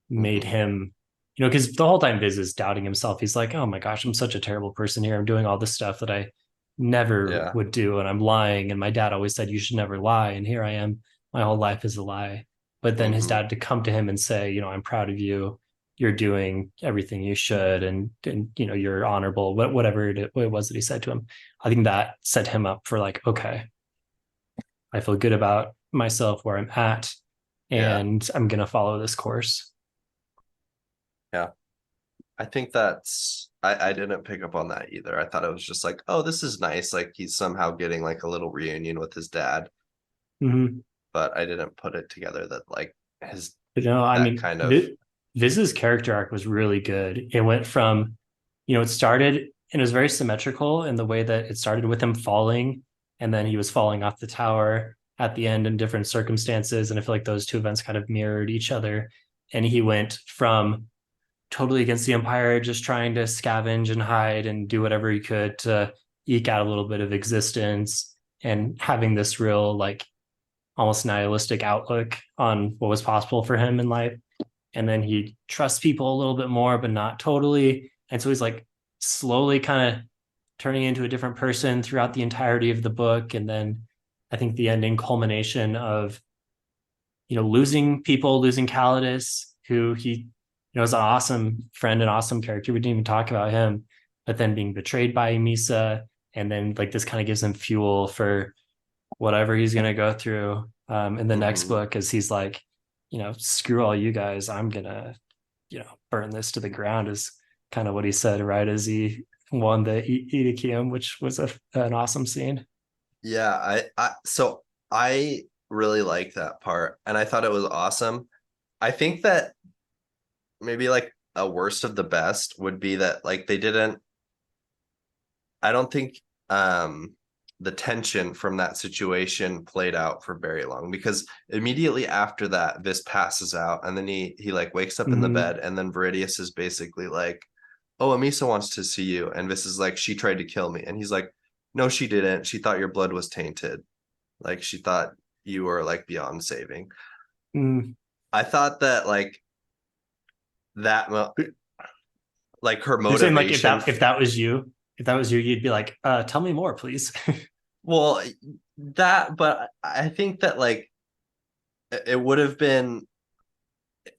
made mhm, him, because the whole time Viz is doubting himself. He's like, oh my gosh, I'm such a terrible person here. I'm doing all this stuff that I never yeah, would do. And I'm lying. And my dad always said, you should never lie. And here I am. My whole life is a lie. But then his mhm, dad to come to him and say, I'm proud of you. You're doing everything you should. And you're honorable, whatever it was that he said to him. I think that set him up for like, okay, I feel good about myself where I'm at. yeah, And I'm going to follow this course. yeah. I think I didn't pick up on that either. I thought it was just like, oh, this is nice. Like he's somehow getting like a little reunion with his dad, Mm-hmm. but I didn't put it together that like his But no, I that mean, kind of Viz's character arc was really good. It went from, it started and it was very symmetrical in the way that it started with him falling and then he was falling off the tower at the end in different circumstances. And I feel like those two events kind of mirrored each other. And he went from totally against the Empire, just trying to scavenge and hide and do whatever he could to eke out a little bit of existence and having this real, like, almost nihilistic outlook on what was possible for him in life. And then he trusts people a little bit more, but not totally. And so he's like slowly kind of turning into a different person throughout the entirety of the book. And then I think the ending culmination of, losing people, losing Calidus, who he, is an awesome friend, an awesome character. We didn't even talk about him, but then being betrayed by Misa. And then like this kind of gives him fuel for whatever he's going to go through in the next mhm. book, as he's like, screw all you guys, I'm gonna burn this to the ground, is kind of what he said right as he won the Idikium, which was an awesome scene. Yeah, so I really like that part and I thought it was awesome. I think that maybe like a worst of the best would be that like they didn't I don't think the tension from that situation played out for very long because immediately after that this passes out and then he like wakes up in the Mm-hmm. bed and then Viridius is basically like, oh, Amisa wants to see you, and this is like, she tried to kill me, and he's like, no, she didn't, she thought your blood was tainted, like she thought you were like beyond saving. Mm. I thought that like that like her You're saying like if motivation. that if that was you, you'd be like, tell me more, please. Well, that, but I think that like it would have been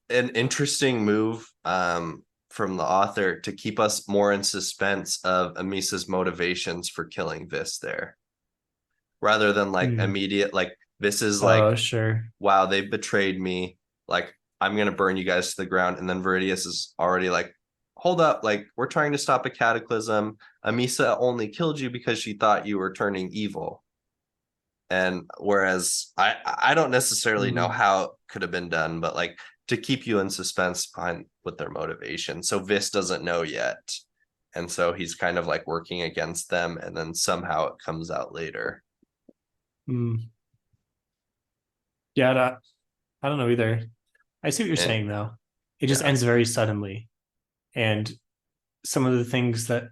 an interesting move from the author to keep us more in suspense of Amisa's motivations for killing Vis there, rather than like Mm. immediate like this is like, Oh, sure. wow, they betrayed me, like I'm gonna burn you guys to the ground, and then Viridius is already like, hold up, like we're trying to stop a cataclysm. Amisa only killed you because she thought you were turning evil. And whereas I don't necessarily know Mm. how it could have been done, but like to keep you in suspense behind with their motivation. So Vis doesn't know yet. And so he's kind of like working against them, and then somehow it comes out later. Mm. Yeah, I don't know either. I see what you're And saying though. It just yeah. ends very suddenly. And some of the things that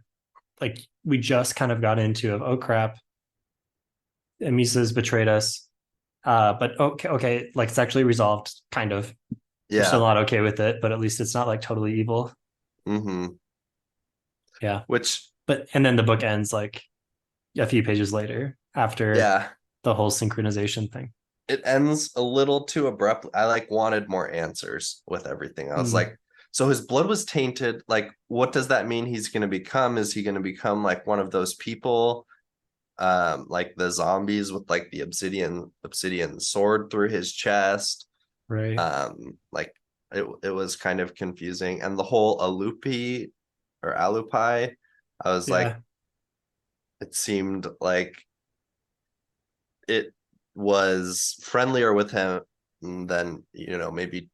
like we just kind of got into of, oh crap, Misa's betrayed us. But okay, like it's actually resolved, kind of. We're still Yeah. not okay with it, but at least it's not like totally evil. Mm-hmm. Yeah. Which, But and then the book ends like a few pages later after yeah, the whole synchronization thing. it ends a little too abruptly. I like wanted more answers with everything. I was Mm, like, so his blood was tainted. Like, what does that mean he's going to become? Is he going to become like one of those people, like the zombies with like the obsidian sword through his chest? right. Like it was kind of confusing, and the whole alupi, I was like, Yeah. it seemed like it was friendlier with him than maybe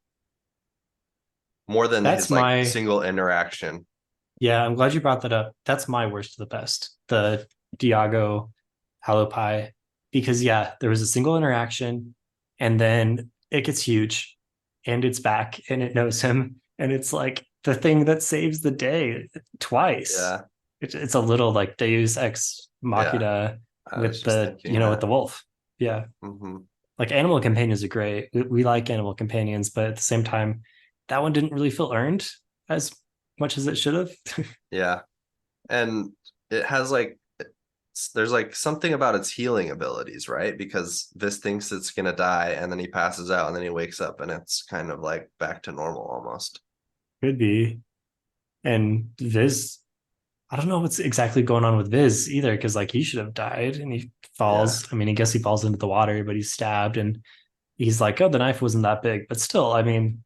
more than That's his like my single interaction. Yeah, I'm glad you brought that up. That's my worst of the best. The Diago Alopai. Because yeah, there was a single interaction and then it gets huge and it's back and it knows him. And it's like the thing that saves the day twice. Yeah, It's a little like Deus Ex yeah, Machina I was with just the, thinking with that. the wolf. Yeah. Hmm. Like animal companions are great. We like animal companions, but at the same time, that one didn't really feel earned as much as it should have. Yeah, and it has like there's like something about its healing abilities, right? Because this thinks it's gonna die and then he passes out and then he wakes up and it's kind of like back to normal almost. Could be. And Viz, I don't know what's exactly going on with Viz either, because like he should have died and he Yeah. falls. I mean, I guess he falls into the water, but he's stabbed and he's like, oh, the knife wasn't that big. But still, I mean,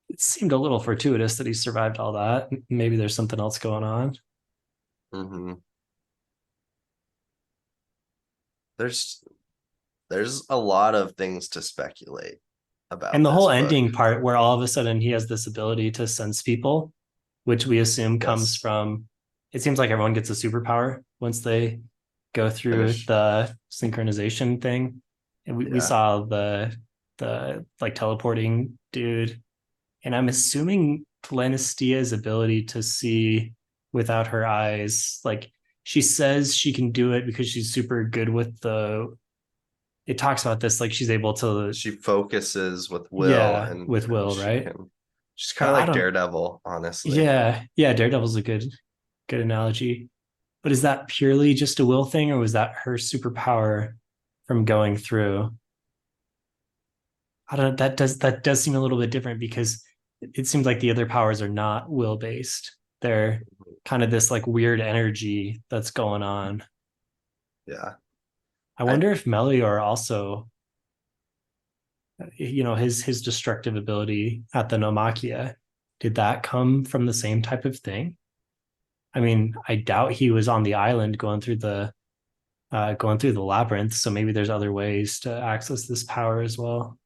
it seemed a little fortuitous that he survived all that. Maybe there's something else going on. Hmm. There's there's a lot of things to speculate And about the this whole book. ending part where all of a sudden he has this ability to sense people, which we assume comes Yes. from, it seems like everyone gets a superpower once they go through Finish. the synchronization thing. And we Yeah. saw the like teleporting dude. And I'm assuming Lanistia's ability to see without her eyes, like she says she can do it because she's super good with the, it talks about this, like she's able to, She focuses with will yeah, and with will, she right? can, she's kind But of I like don't, Daredevil, honestly. yeah, Daredevil's a good analogy. But is that purely just a will thing, or was that her superpower from going through? I don't know. That does seem a little bit different because it seems like the other powers are not will based. They're kind of this like weird energy that's going on. Yeah. I I wonder if Melior also, his destructive ability at the Nomakia, did that come from the same type of thing? I mean, I doubt he was on the island going through the labyrinth. So maybe there's other ways to access this power as well.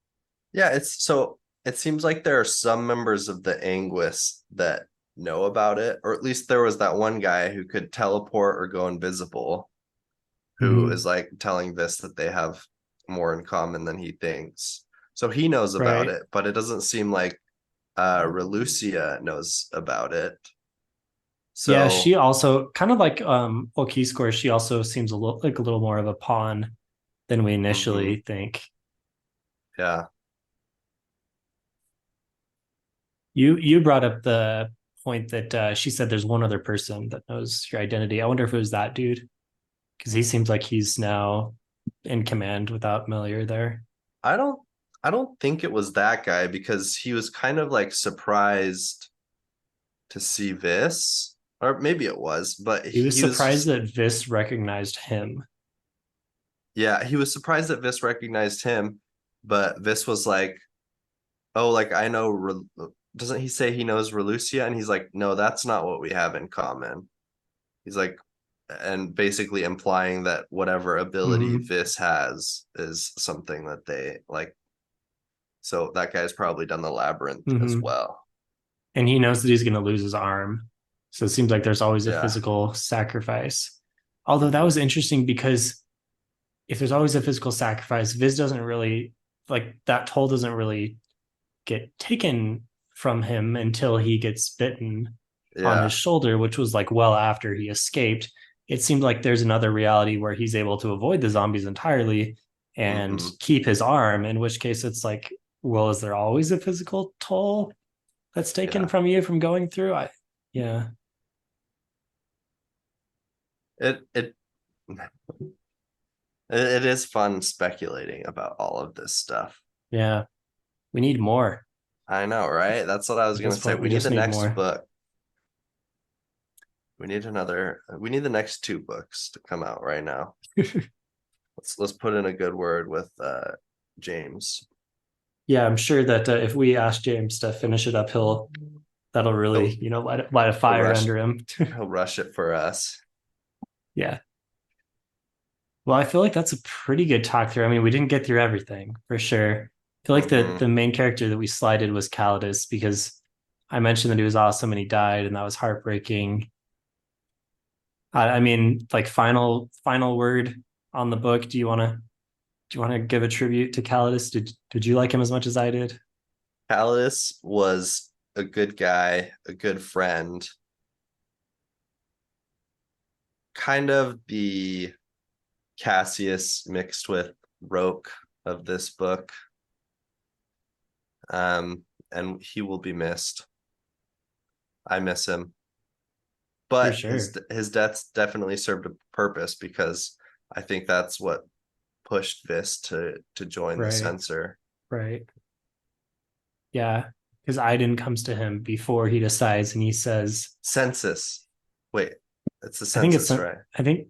yeah, it's so it seems like there are some members of the Anguis that know about it, or at least there was that one guy who could teleport or go invisible, who Mm-hmm. is like telling this that they have more in common than he thinks. So he knows about Right. it, but it doesn't seem like Relucia knows about it. Yeah, she So also kind of like Oki score, she also seems a little more of a pawn than we mhm, initially think. yeah. You brought up the point that she said there's one other person that knows your identity. I wonder if it was that dude, because he seems like he's now in command without Melior there. I don't I don't think it was that guy because he was kind of like surprised to see this, or maybe it was, but He was he surprised was, that Vis recognized him. yeah, he was surprised that Vis recognized him, but Vis was like, "Oh, like I know." Doesn't he say he knows Relucia? And he's like, "No, that's not what we have in common." He's like, and basically implying that whatever ability Mm-hmm. Vis has is something that they like. So that guy's probably done the labyrinth as Mm-hmm. well. And he knows that he's going to lose his arm. So it seems like there's always a Yeah. physical sacrifice. Although that Hmm. was interesting because if there's always a physical sacrifice, Viz doesn't really, like that toll doesn't really get taken from him until he gets bitten on his Yeah. shoulder, which was like well after he escaped. It seemed like there's another reality where he's able to avoid the zombies entirely and Hmm. keep his arm, in which case it's like, well, is there always a physical toll that's taken Yeah. from you from going through? Yeah. It it is fun speculating about all of this stuff. Yeah. We need more. I know, right? That's what I was At gonna this say. point, We we need just the need next more. book. We need the next two books to come out right now. Let's put in a good word with James. Yeah, I'm sure that if we ask James to finish it up, that'll really, He'll, light a he'll fire rush under him. he'll rush it for us. Yeah. Well, I feel like that's a pretty good talk through. I mean, we didn't get through everything for sure. I feel like Mhm. the main character that we slided was Calidus because I mentioned that he was awesome and he died, and that was heartbreaking. I mean, like final word on the book. Do you want to give a tribute to Calidus? Did you like him as much as I did? Callis was a good guy, a good friend, kind of the Cassius mixed with Roke of this book. And he will be missed. I miss him. For But sure. his death's definitely served a purpose because I think that's what pushed Vis to join the Right. censor. Right. Yeah. Because Iden comes to him before he decides and he says, Census. Wait, it's the I think it's census, right? I think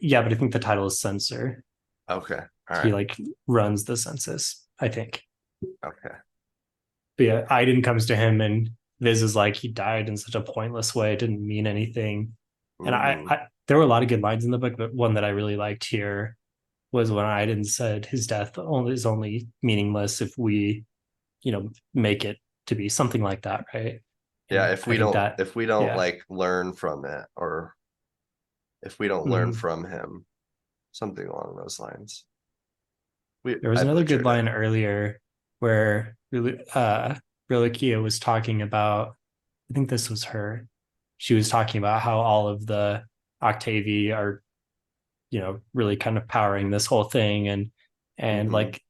yeah, but I think the title is censor. Okay. All He right. like runs the census, I think. Okay. But yeah, Iden comes to him and Viz is like, he died in such a pointless way, it didn't mean anything. And Mm. there were a lot of good lines in the book, but one that I really liked here was when Iden said his death is only meaningless if we, make it to be something like that, right? Yeah, And I think that, if we don't yeah. like learn from it, or if we don't learn Mhm. from him, something along those lines. There was I another good butchered it. line earlier where Reliquia was talking about, I think this was her. She was talking about how all of the Octavi are, really kind of powering this whole thing, and Hmm. like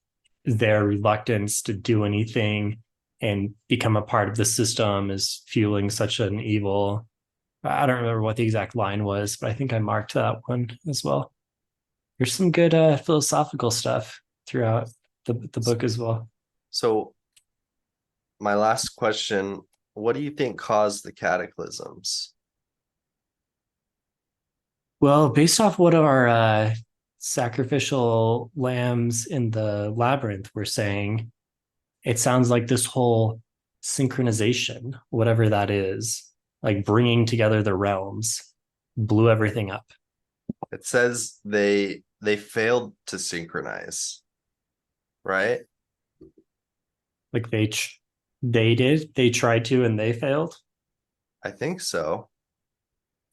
their reluctance to do anything and become a part of the system is fueling such an evil. I don't remember what the exact line was, but I think I marked that one as well. There's some good philosophical stuff throughout the book as well. So my last question, what do you think caused the cataclysms? Well, based off what our sacrificial lambs in the labyrinth were saying, it sounds like this whole synchronization, whatever that is, like bringing together the realms, blew everything up. It says they failed to synchronize, right? Like they tried to and they failed. I think so.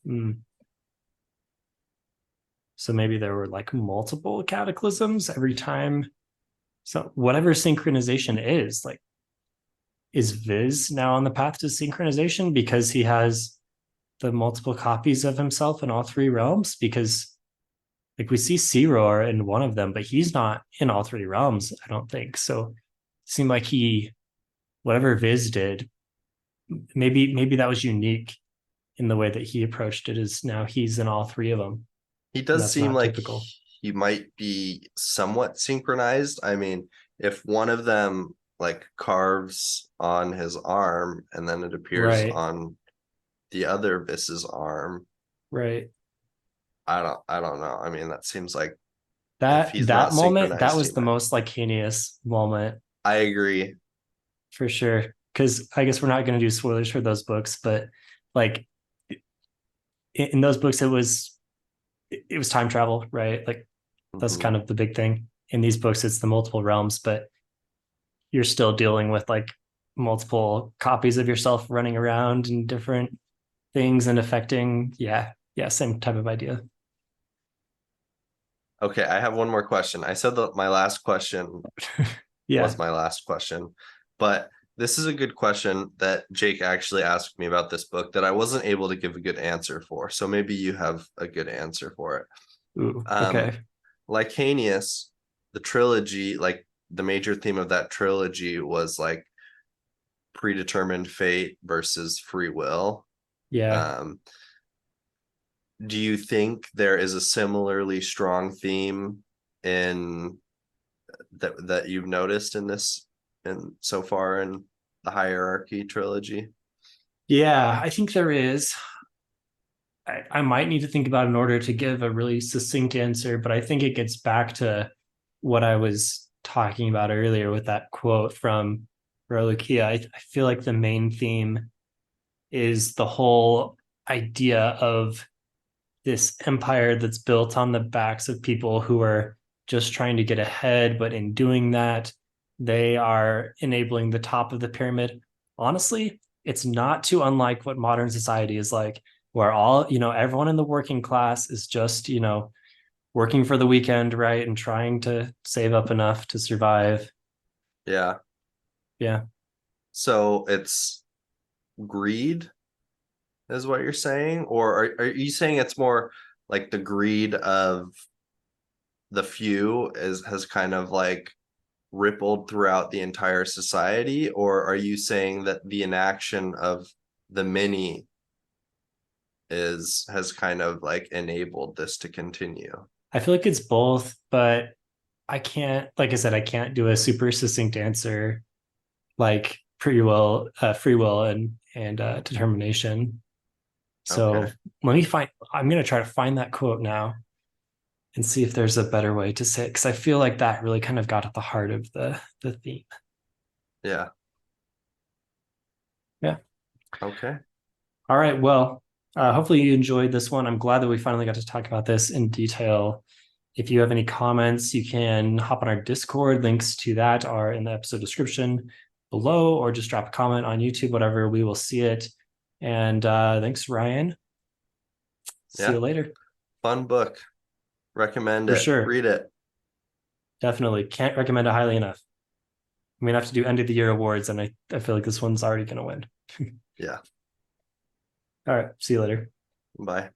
Mm. So maybe there were like multiple cataclysms every time. So whatever synchronization is, like, is Viz now on the path to synchronization because he has the multiple copies of himself in all three realms? Because like we see Roar in one of them, but he's not in all three realms, I don't think. So it seemed like whatever Viz did, maybe that was unique in the way that he approached it, is now he's in all three of them. He And does that's seem not like typical. he might be somewhat synchronized. I mean, if one of them like carves on his arm and then it appears Right. on the other Vis's arm, Right. I don't know. I mean, that seems like if That he's that not moment, that synchronized, he was the might. most like heinous moment I agree. for sure. Because I guess we're not going to do spoilers for those books, but like in those books, it was time travel, right? Like that's Mhm. kind of the big thing. In these books, it's the multiple realms, but you're still dealing with like multiple copies of yourself running around and different things and affecting. Yeah, same type of idea. Okay, I have one more question. I said that my last question Yeah. was my last question, but this is a good question that Jake actually asked me about this book that I wasn't able to give a good answer for. So maybe you have a good answer for it. Ooh, Um, okay. Lycanius, the trilogy, like the major theme of that trilogy was like predetermined fate versus free will. Yeah. Do you think there is a similarly strong theme in that you've noticed in this and so far in the Hierarchy trilogy? Yeah, I think there is. I might need to think about it in order to give a really succinct answer, but I think it gets back to what I was talking about earlier with that quote from Rolokia. I feel like the main theme is the whole idea of this empire that's built on the backs of people who are just trying to get ahead, but in doing that, they are enabling the top of the pyramid. Honestly, it's not too unlike what modern society is like, where everyone in the working class is just, working for the weekend, right? And trying to save up enough to survive. Yeah. Yeah. So it's greed is what you're saying? Or are you saying it's more like the greed of the few has kind of like rippled throughout the entire society? Or are you saying that the inaction of the many has kind of like enabled this to continue? I feel like it's both, but I can't, like I said, I can't do a super succinct answer like free will and determination. So Okay. I'm going to try to find that quote now and see if there's a better way to say it, because I feel like that really kind of got at the heart of the theme. Yeah. Yeah. Okay. All right. Well, hopefully you enjoyed this one. I'm glad that we finally got to talk about this in detail. If you have any comments, you can hop on our Discord. Links to that are in the episode description below, or just drop a comment on YouTube, whatever. We will see it. And thanks, Ryan. See you later. Fun book. Recommend For it. sure. Read it. Definitely. Can't recommend it highly enough. I'm going to have to do end of the year awards, and I feel like this one's already going to win. Yeah. All right. See you later. Bye.